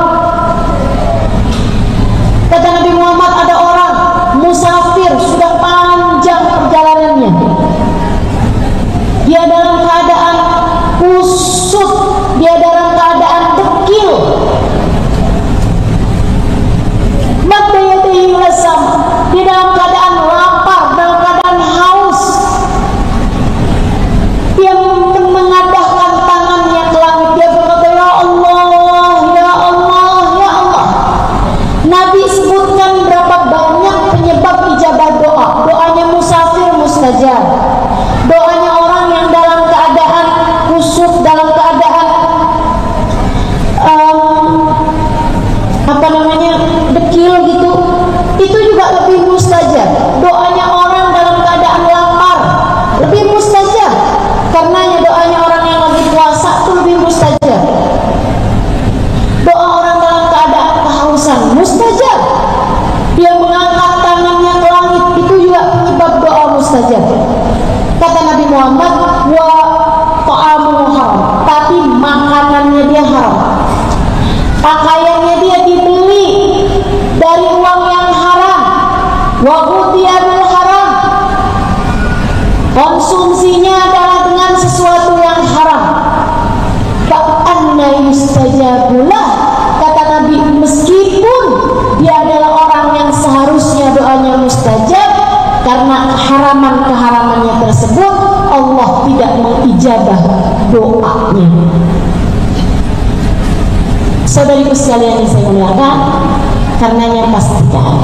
Kata Nabi Muhammad, ada orang musafir, sudah panjang perjalanannya, dia dalam keadaan kusut, dia dalam keadaan dekil, madda yadayhi ila sama, dia dalam keadaan lapar, dalam keadaan haus. Dia mengadahkan tangannya ke langit, dia berkata, ya Allah, ya Allah, ya Allah. Nabi sebutkan berapa banyak penyebab ijabah doa. Doanya musafir mustajab, doanya orang yang dalam keadaan kusut, dalam keadaan dekil gitu, itu juga lebih mustajab. Doanya orang dalam keadaan lapar lebih mustajab. Karenanya doanya orang yang lagi puasa itu lebih mustajab. Doa orang dalam keadaan kehausan mustajab. Dia mengangkat tangannya ke langit, itu juga penyebab doa mustajab. Kata Nabi Muhammad, wa ta'amu haram, tapi makanannya dia haram, pakaiannya dia dibeli dari uang yang haram, wa ghutiya bil haram, konsumsinya adalah dengan sesuatu yang haram. Fa'anna yustajabulah, kata Nabi, meskipun dia adalah orang yang seharusnya doanya mustajab, karena keharaman-keharamannya tersebut Allah tidak mengijabah doanya. Saudariku sekalian yang saya muliakan, karenanya pastikan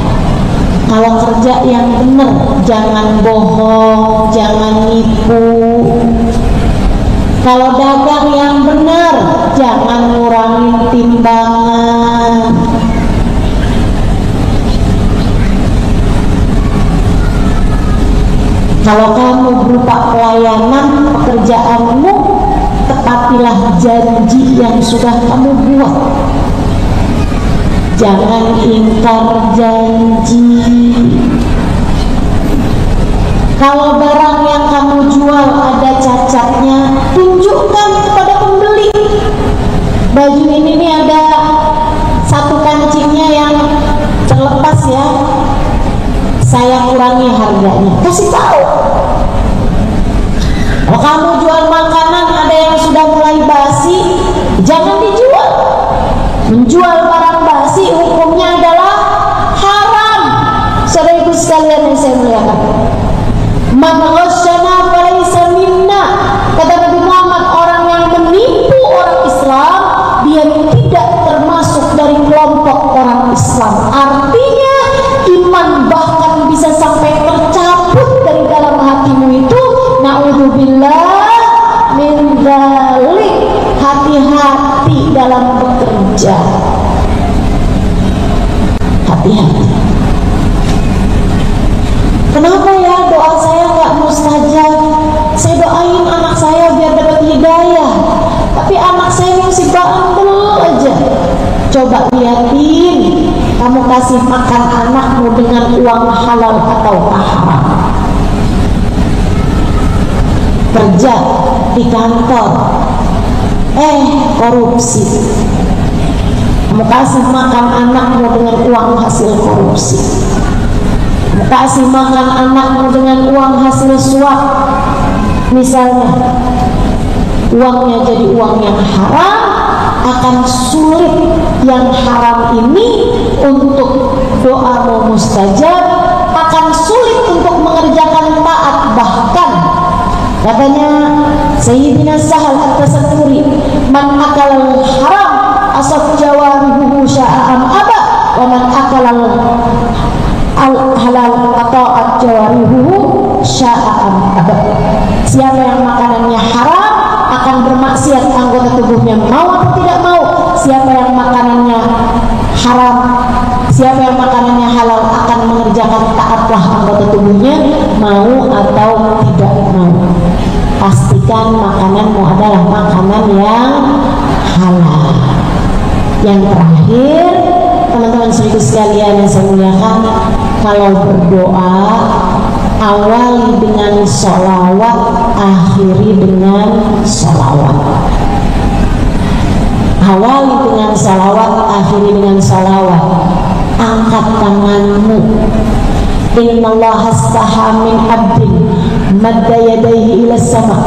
kalau kerja yang benar, jangan bohong, jangan nipu. Kalau dagang yang benar, jangan ngurangin timbangan. Kalau kamu berupa pelayanan, pekerjaanmu, tepatilah janji yang sudah kamu buat. Jangan ingkar janji. Kalau barang yang kamu jual ada cacatnya, tunjukkan kepada pembeli. Baju ini nih ada satu kancingnya yang terlepas ya, saya kurangi harganya. Kasih tahu. Kalau kamu jual makanan ada sudah mulai basi, jangan dijual. Menjual barang basi hukumnya adalah haram. Saudaraku sekalian yang saya muliakan, man ghasyana falaysa minna. Kata Nabi Muhammad, orang yang menipu orang Islam, dia tidak termasuk dari kelompok orang Islam. Artinya iman bahkan bisa sampai tercabut dari dalam hatimu itu. Na'udzubillah min dzalik. Hati-hati dalam bekerja, hati-hati. Kenapa ya doa saya nggak mustajab? Saya doain anak saya biar dapat hidayah, tapi anak saya masih bandel aja. Coba lihatin, kamu kasih makan anakmu dengan uang halal atau haram. Kerja di kantor, korupsi. Kamu kasih makan anakmu dengan uang hasil korupsi. Kamu kasih makan anakmu dengan uang hasil suap. Misalnya, uangnya jadi uang yang haram, akan sulit yang haram ini untuk doamu mustajab, akan sulit untuk mengerjakan taat. Bahkan katanya Sayyidina Sahal At-Tasaturi, man akal haram asaf jawarihu sya'am aba, wa man akal halal ata'at jawarihu sya'am aba. Siapa yang makanannya haram akan bermaksiat, anggota tubuhnya mau atau tidak mau. Siapa yang makanannya haram, siapa yang makanannya halal akan mengerjakan taatlah anggota tubuhnya, mau atau tidak mau. Pastikan makananmu adalah makanan yang halal. Yang terakhir, teman-teman saudara sekalian yang saya muliakan, kalau berdoa awali dengan sholawat, akhiri dengan sholawat. Awali dengan sholawat, akhiri dengan sholawat. Angkat tanganmu. Innallaha astaha min abdin madda yadayhi ila sama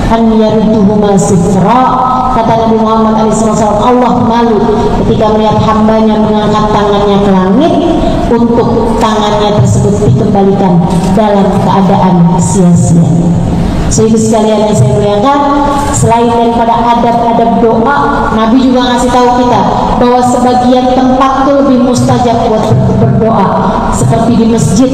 an yarduhuma sifra. Kata Nabi Muhammad SAW, Allah malu ketika melihat hambanya mengangkat tangannya ke langit untuk tangannya tersebut dikembalikan dalam keadaan sia-sia. Sehingga sekalian yang saya muliakan, selain daripada adab-adab doa, Nabi juga ngasih tahu kita bahwa sebagian tempat itu lebih mustajab buat berdoa, seperti di masjid.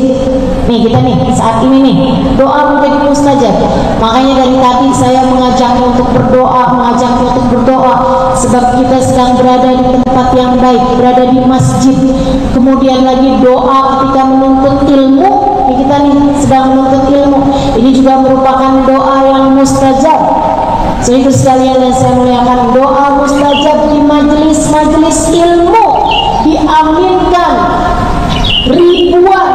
Nih kita nih saat ini nih doa menjadi mustajab. Makanya dari tadi saya mengajakmu untuk berdoa, sebab kita sedang berada di tempat yang baik, berada di masjid. Kemudian lagi doa ketika menuntut ilmu. Kita nih sedang menuntut ilmu, ini juga merupakan doa yang mustajab. Sehingga sekalian yang saya muliakan, doa mustajab di majelis-majelis ilmu diaminkan ribuan,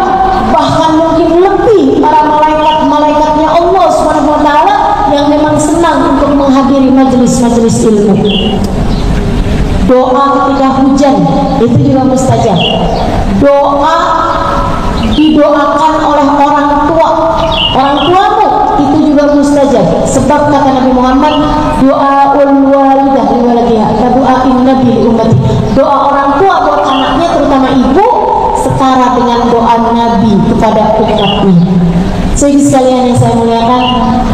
bahkan mungkin lebih para malaikat-malaikatnya Allah SWT yang memang senang untuk menghadiri majelis-majelis ilmu. Doa ketika hujan itu juga mustajab. Doa didoakan oleh orang tuamu itu juga mustajab. Sebab kata Nabi Muhammad, doaul walidah li waladiha ka doain nabi li ummati. Doa orang tua buat anaknya, terutama ibu, setara dengan doa Nabi kepada umatnya. Sehingga sekalian yang saya muliakan,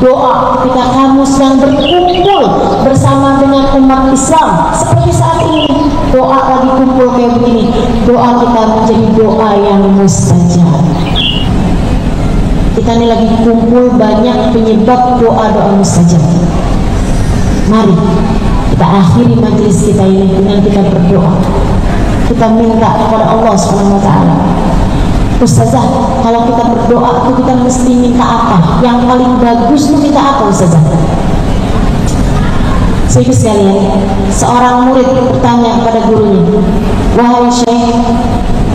doa ketika kamu sedang berkumpul bersama dengan umat Islam seperti saat ini, doa lagi kumpul kayak begini, doa kita menjadi doa yang mustajab. Kita ini lagi kumpul banyak penyebab doa-doa mustajab. Mari kita akhiri majelis kita ini dengan kita berdoa. Kita minta kepada Allah SWT. Ustazah, kalau kita berdoa itu kita mesti minta apa? Yang paling bagus itu kita apa, Ustazah? Sehingga sekalian, seorang murid bertanya kepada gurunya, wahai Syekh,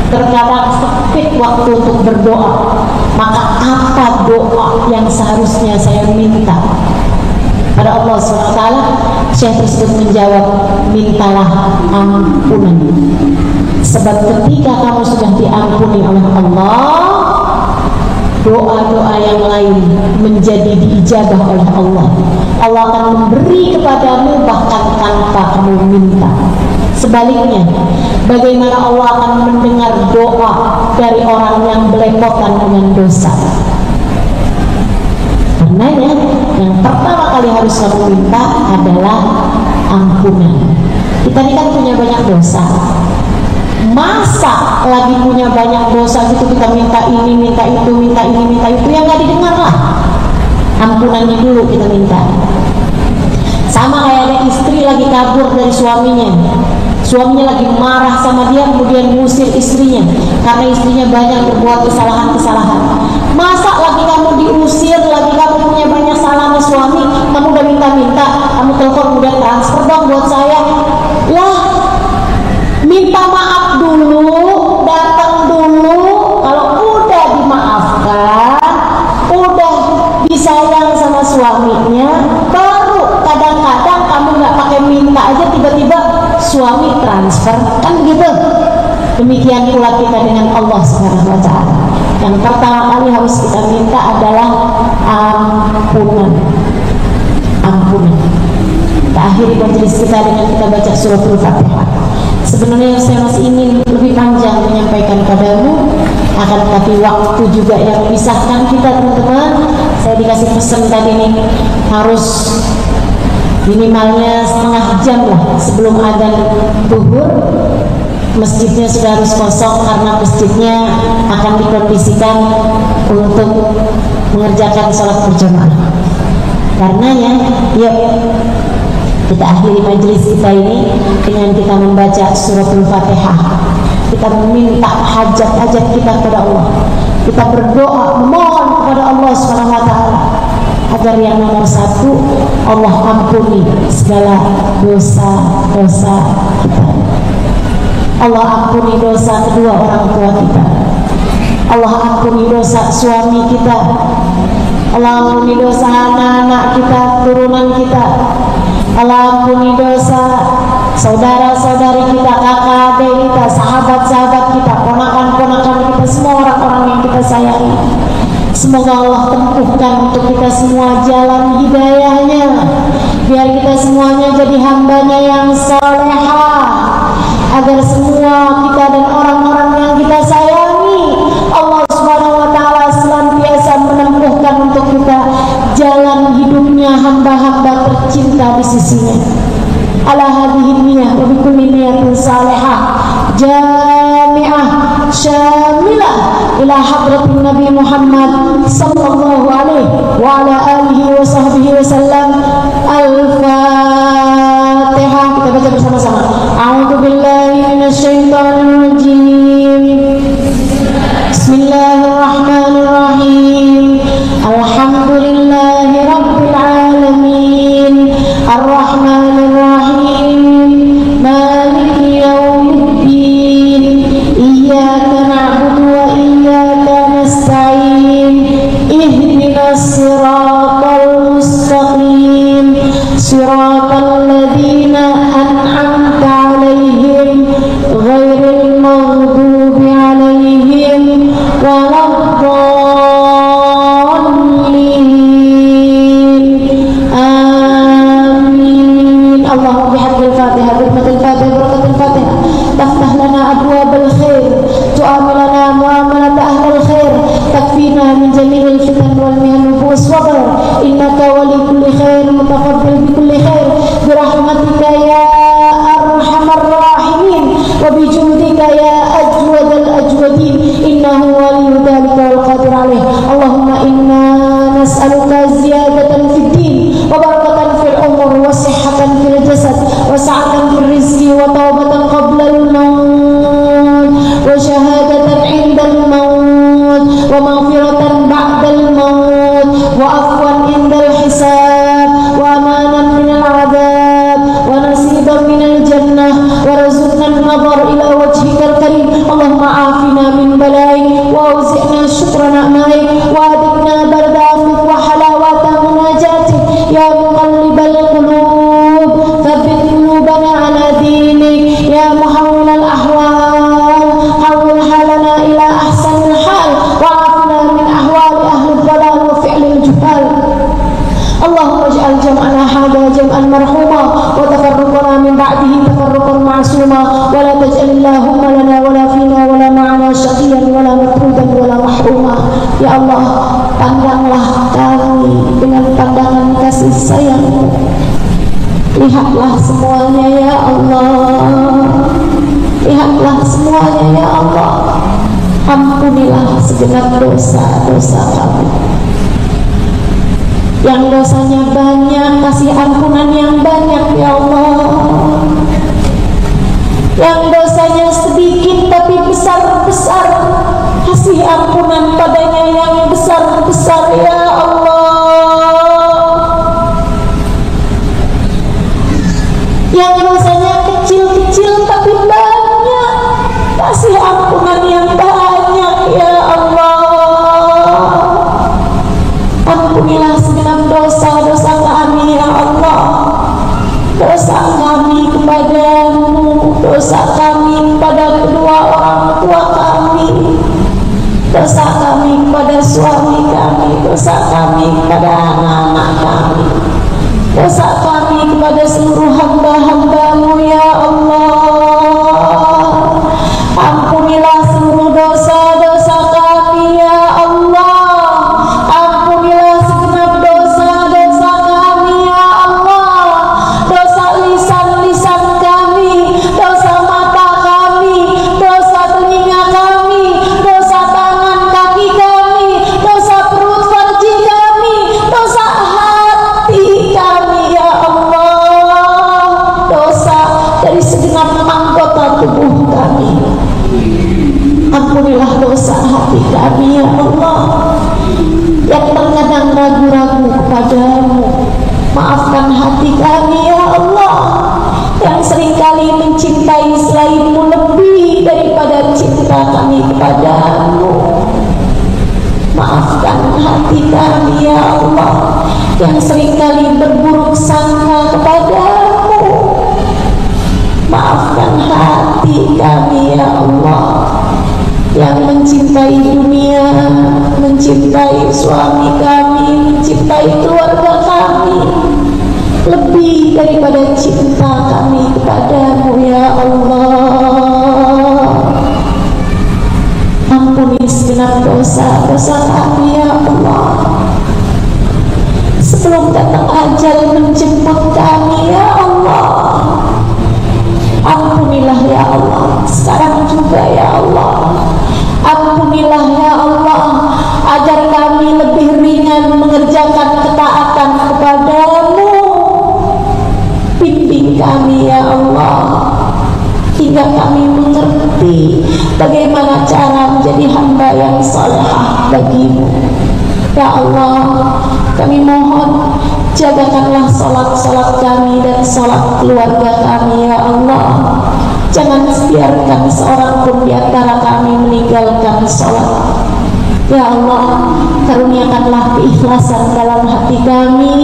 terkadang sempit waktu untuk berdoa, maka apa doa yang seharusnya saya minta pada Allah SWT? Syekh tersebut menjawab, mintalah ampunan. Sebab ketika kamu sudah diampuni oleh Allah, doa-doa yang lain menjadi diijabah oleh Allah. Allah akan memberi kepadamu bahkan tanpa kamu minta. Sebaliknya, bagaimana Allah akan mendengar doa dari orang yang belepotan dengan dosa? Karenanya, yang pertama kali harus kamu minta adalah ampunan. Kita ini kan punya banyak dosa. Masa lagi punya banyak dosa gitu kita minta ini, minta itu, minta ini, minta itu, yang gak didengar lah. Ampunannya dulu kita minta. Sama kayak ada istri lagi kabur dari suaminya. Suaminya lagi marah sama dia, kemudian mengusir istrinya karena istrinya banyak berbuat kesalahan-kesalahan. Masa lagi kamu diusir, lagi kamu punya banyak salah sama suami, kamu udah minta-minta, kamu telepon kemudian transfer dong buat saya. Lah, minta maaf dulu, datang dulu. Kalau udah dimaafkan, udah disayang sama suaminya, baru kadang-kadang kamu nggak pakai minta aja tiba-tiba suami transfer, kan gitu. Demikian pula kita dengan Allah Subhanahu wa ta'ala. Yang pertama kali harus kita minta adalah ampunan. Ampunan. Kita akhiri majelis kita dengan kita baca suratul Fatihah. Sebenarnya saya masih ingin lebih panjang menyampaikan padamu, akan tetapi waktu juga yang memisahkan kita, teman-teman. Saya dikasih pesan tadi nih, harus minimalnya setengah jam lah sebelum adzan zuhur masjidnya sudah harus kosong, karena masjidnya akan dikondisikan untuk mengerjakan sholat berjamaah. Karenanya, yuk kita akhiri majelis kita ini dengan kita membaca suratul Fatihah. Kita meminta hajat-hajat kita kepada Allah. Kita berdoa memohon kepada Allah Subhanahu wa ta'ala agar yang nomor satu, Allah ampuni segala dosa-dosa kita. Allah ampuni dosa kedua orang tua kita. Allah ampuni dosa suami kita. Allah ampuni dosa anak-anak kita, turunan kita. Allah ampuni dosa saudara-saudari kita, kakak adik kita, sahabat-sahabat kita, ponakan-ponakan kita, semua orang-orang yang kita sayangi. Semoga Allah tempuhkan untuk kita semua jalan hidayahnya, biar kita semuanya jadi hambanya yang salehah, agar semua kita dan orang-orang yang kita sayangi Allah Subhanahu wa ta'ala senantiasa menempuhkan untuk kita jalan hidupnya hamba-hamba tercinta di sisinya. Ala hadhihi niyyah wa bi kulli niyatin salihah jami'ah syamilah ila hadratin Nabi Muhammad sallallahu alaihi wa ala alihi wa sahbihi wa sallam. Al-Fatihah. Kita baca bersama-sama. A'udzu billahi minasyaitonir rajim. Bismillahirrahmanirrahim. Alhamdulillahi rabbil alamin. Ar-Rahmanir Rahim. Maliki yaumiddin. Iyyaka na'budu wa iyyaka nasta'in. Ihdinas siratal mustaqim. Siratal ladzina an'amta 'alaihim ghairil maghdubi 'alaihim waladdallin. Amin. Allahumma bihaqqil Fatihah, birahmatil Fatihah, barakatil Fatihah, taftah lana abwabal khair, tu'amilana muamalat ahlil khair, takfina min jami'il fitan wal mihan wa sabr, innaka wali kulli khair mutaqabbil bi kulli khair, birahmatika ya arhamar rahimin wa bijudika ya ajwadal ajwadin, innahu waliyyu dzalika wal qadir alaih. Allahumma inna nas'aluka ziyadatan fid din wa barakatan fil umur wa sihhatan fil jasad wa sa'atan fil rizqi wa taubatan qabla al maut wa syahadatan 'inda al maut wa maghfiratan ba'da al maut wa afwan 'inda al hisab wa amanan min al 'adzab wa nasiban min al jannah wa razaqna an-nazar ila wajhika al karim. Allahumma afina min balaik wa awzi'na syukra ni'matik wa adikna barda afik wa halawata pandanglah kami dengan pandangan kasih sayang-Mu. Lihatlah semuanya ya Allah, lihatlah semuanya ya Allah. Ampunilah segenap dosa-dosa kami. Yang dosanya banyak, kasih ampunan yang banyak ya Allah. Yang dosanya sedikit tapi besar-besar, kasih ampunan padanya yang besar-besar ya Allah. Yang dosanya kecil-kecil tapi banyak, kasih ampunan yang banyak ya Allah. Ampunilah segenap dosa-dosa kami ya Allah. Dosa kami kepadamu, dosa kami kepada kedua orang tua kami, dosa kami kepada suami kami, dosa kami kepada anak-anak kami, dosa kami kepada seluruh hamba-hamba-Mu ya Allah. Ampunilah seluruh dosa-dosa kami ya Allah. Ampunilah segenap dosa-dosa kami ya Allah. Dosa lisan-lisan kami, dosa mata kami, dosa telinga kami, dosa tangan kaki kami, dosa perut farji kami, dosa hati kami ya Allah. Dosa dari segenap anggota tubuh kami. Ampunilah dosa hati kami ya Allah, yang terkadang ragu-ragu kepadamu. Maafkan hati kami ya Allah, yang seringkali mencintai selain-Mu lebih daripada cinta kami kepadamu. Maafkan hati kami ya Allah, yang seringkali berburuk sangka kepadamu. Maafkan hati kami ya Allah, yang mencintai dunia, mencintai suami kami, mencintai keluarga kami lebih daripada cinta kami kepadamu ya Allah. Ampuni segenap dosa-dosa kami ya Allah. Sebelum datang ajal menjemput kami ya Allah, ampunilah ya Allah. Sekarang juga ya Allah, ampunilah ya Allah, agar kami lebih ringan mengerjakan ketaatan kepadamu. Bimbing kami ya Allah, hingga kami mengerti bagaimana cara menjadi hamba yang salehah bagi-Mu ya Allah. Kami mohon, jagakanlah salat-salat kami dan salat keluarga kami ya Allah. Jangan biarkan seorang pun di antara kami meninggalkan salat ya Allah. Karuniakanlah keikhlasan dalam hati kami,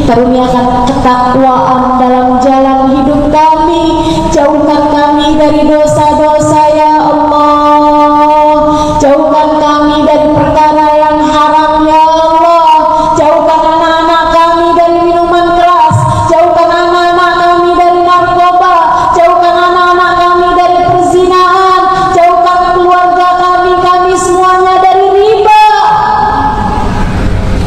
karuniakan ketakwaan dalam jalan hidup kami. Jauhkan kami dari dosa-dosa ya Allah. Jauhkan kami dari perkara yang haram ya Allah. Jauhkan anak-anak kami dari minuman keras, jauhkan anak-anak kami dari narkoba, jauhkan anak-anak kami dari perzinahan, jauhkan keluarga kami semuanya dari riba.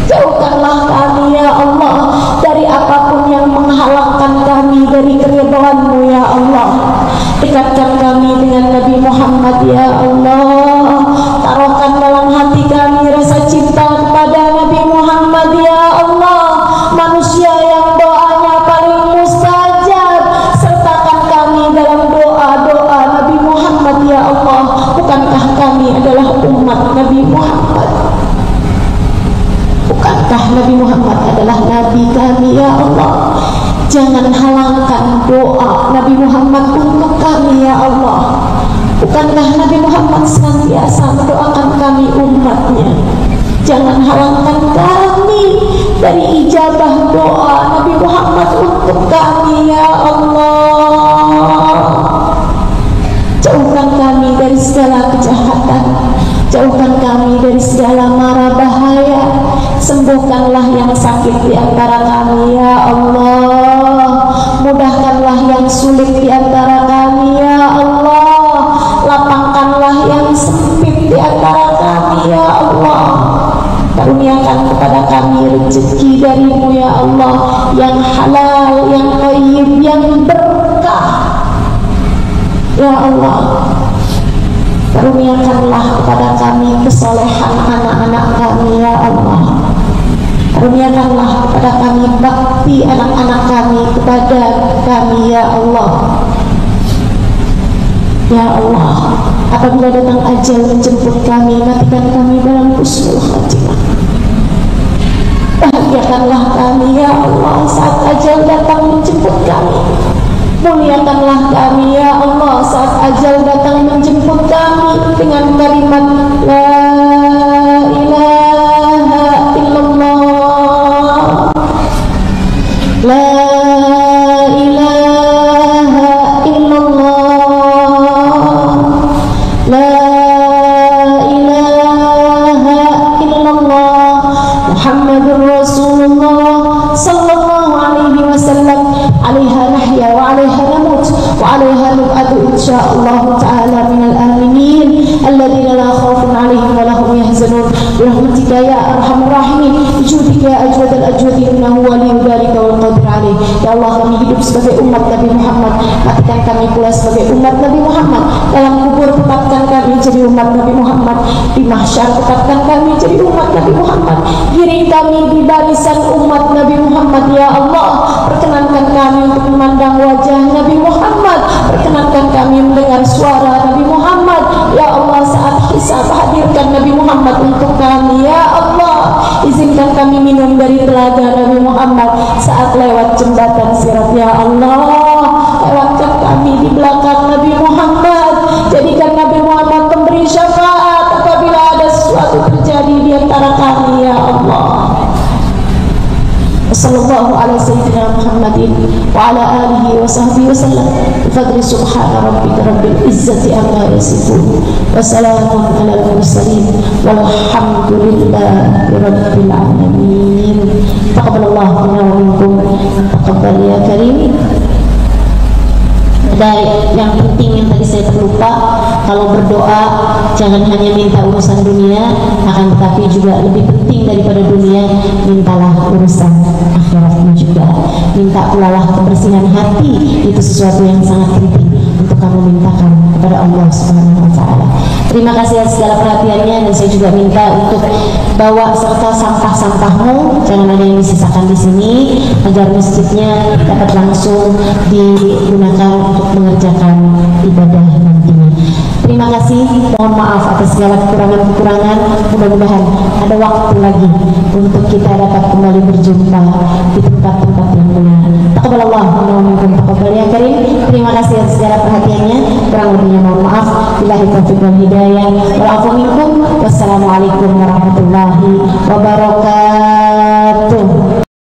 Jauhkanlah kami ya Allah dari apapun yang menghalangkan kami dari keridhaan-Mu ya Allah. Dekatkan kami dengan Nabi Muhammad ya Allah. Taruhkan dalam hati kami rasa cinta kepada Nabi Muhammad ya Allah, manusia yang doanya paling mustajab. Sertakan kami dalam doa-doa Nabi Muhammad ya Allah. Bukankah kami adalah umat Nabi Muhammad? Bukankah Nabi Muhammad adalah Nabi kami ya Allah? Jangan halangkan doa Nabi Muhammad untuk kami ya Allah. Bukankah Nabi Muhammad senantiasa mendoakan kami umatnya? Jangan halangkan kami dari ijabah doa Nabi Muhammad untuk kami ya Allah. Jauhkan kami dari segala kejahatan, jauhkan kami dari segala mara bahaya. Sembuhkanlah yang sakit di antara kami ya Allah. Mudahkanlah yang sulit di antara kami ya Allah. Lapangkanlah yang sempit di antara kami ya Allah. Karuniakan kepada kami rezeki darimu ya Allah, yang halal, yang thayyib, yang berkah ya Allah. Karuniakanlah kepada kami kesolehan anak-anak kami ya Allah. Karuniakanlah kepada kami bakti anak-anak kami kepada kami ya Allah. Ya Allah, apabila datang ajal menjemput kami, matikan kami dalam husnul khatimah. Bahagiakanlah kami ya Allah saat ajal datang menjemput kami. Muliakanlah kami ya Allah saat ajal datang menjemput kami dengan kalimat La ilaha illallah, La ilaha illallah, La ilaha illallah, Muhammadur Rasulullah sallallahu alaihi wasallam. Alaiha nahya wa alaiha namut wa alaiha nub'atu insyaallah ta'ala minal aminin alladzina la khaufun alaihim wa lahum yahzanun birahmatika ya arhamar rahimin bijudika ya ajwadal ajwadin innahu waliyyu dzalika wal qadir alaih. Ya Allah, kami hidup sebagai umat Nabi Muhammad, matikan kami pula sebagai umat Nabi Muhammad. Dalam kubur tempatkan kami jadi umat Nabi Muhammad, di mahsyar tempatkan kami jadi umat Nabi Muhammad, giring kami di barisan umat Nabi Muhammad ya Allah. Perkenankan kami untuk memandang wajah Nabi Muhammad, perkenankan kami mendengar suara Nabi Muhammad ya Allah. Saat hisab hadirkan Nabi Muhammad untuk kami ya Allah. Izinkan kami minum dari telaga Nabi Muhammad saat lewat jembatan Sirat ya Allah. Lewatkan kami di belakang Nabi Muhammad, jadikan Nabi Muhammad pemberi syafaat apabila ada sesuatu terjadi di antara kami ya Allah. Sallallahu alaihi sayyidina Muhammadin wa ala alihi wa sahbihi wasallam. Bifadli subhana rabbika rabbil izzati amma yasifun wa salamun alal mursalin walhamdulillahi rabbil alamin. Taqabbalallahu minna wa minkum, taqabbal ya karim. Dari yang penting yang tadi saya terlupa, kalau berdoa jangan hanya minta urusan dunia, akan tetapi juga lebih penting daripada dunia, mintalah urusan akhiratmu juga. Minta pula lah kebersihan hati, itu sesuatu yang sangat penting untuk kamu mintakan kepada Allah Subhanahu wa Ta'ala. Terima kasih atas segala perhatiannya, dan saya juga minta untuk bawa serta sampah-sampahmu, jangan ada yang disisakan di sini, agar masjidnya dapat langsung digunakan untuk mengerjakan ibadah nantinya. Terima kasih, mohon maaf atas segala kekurangan-kekurangan. Mudah-mudahan ada waktu lagi untuk kita dapat kembali berjumpa di tempat-tempat yang benar. Taqabbalallahu minna wa minkum, taqabbal ya karim. Terima kasih atas segala perhatiannya. Kurang lebihnya mohon maaf. Billahi taufiq wal hidayah. Wal afu minkum. Wassalamualaikum warahmatullahi wabarakatuh.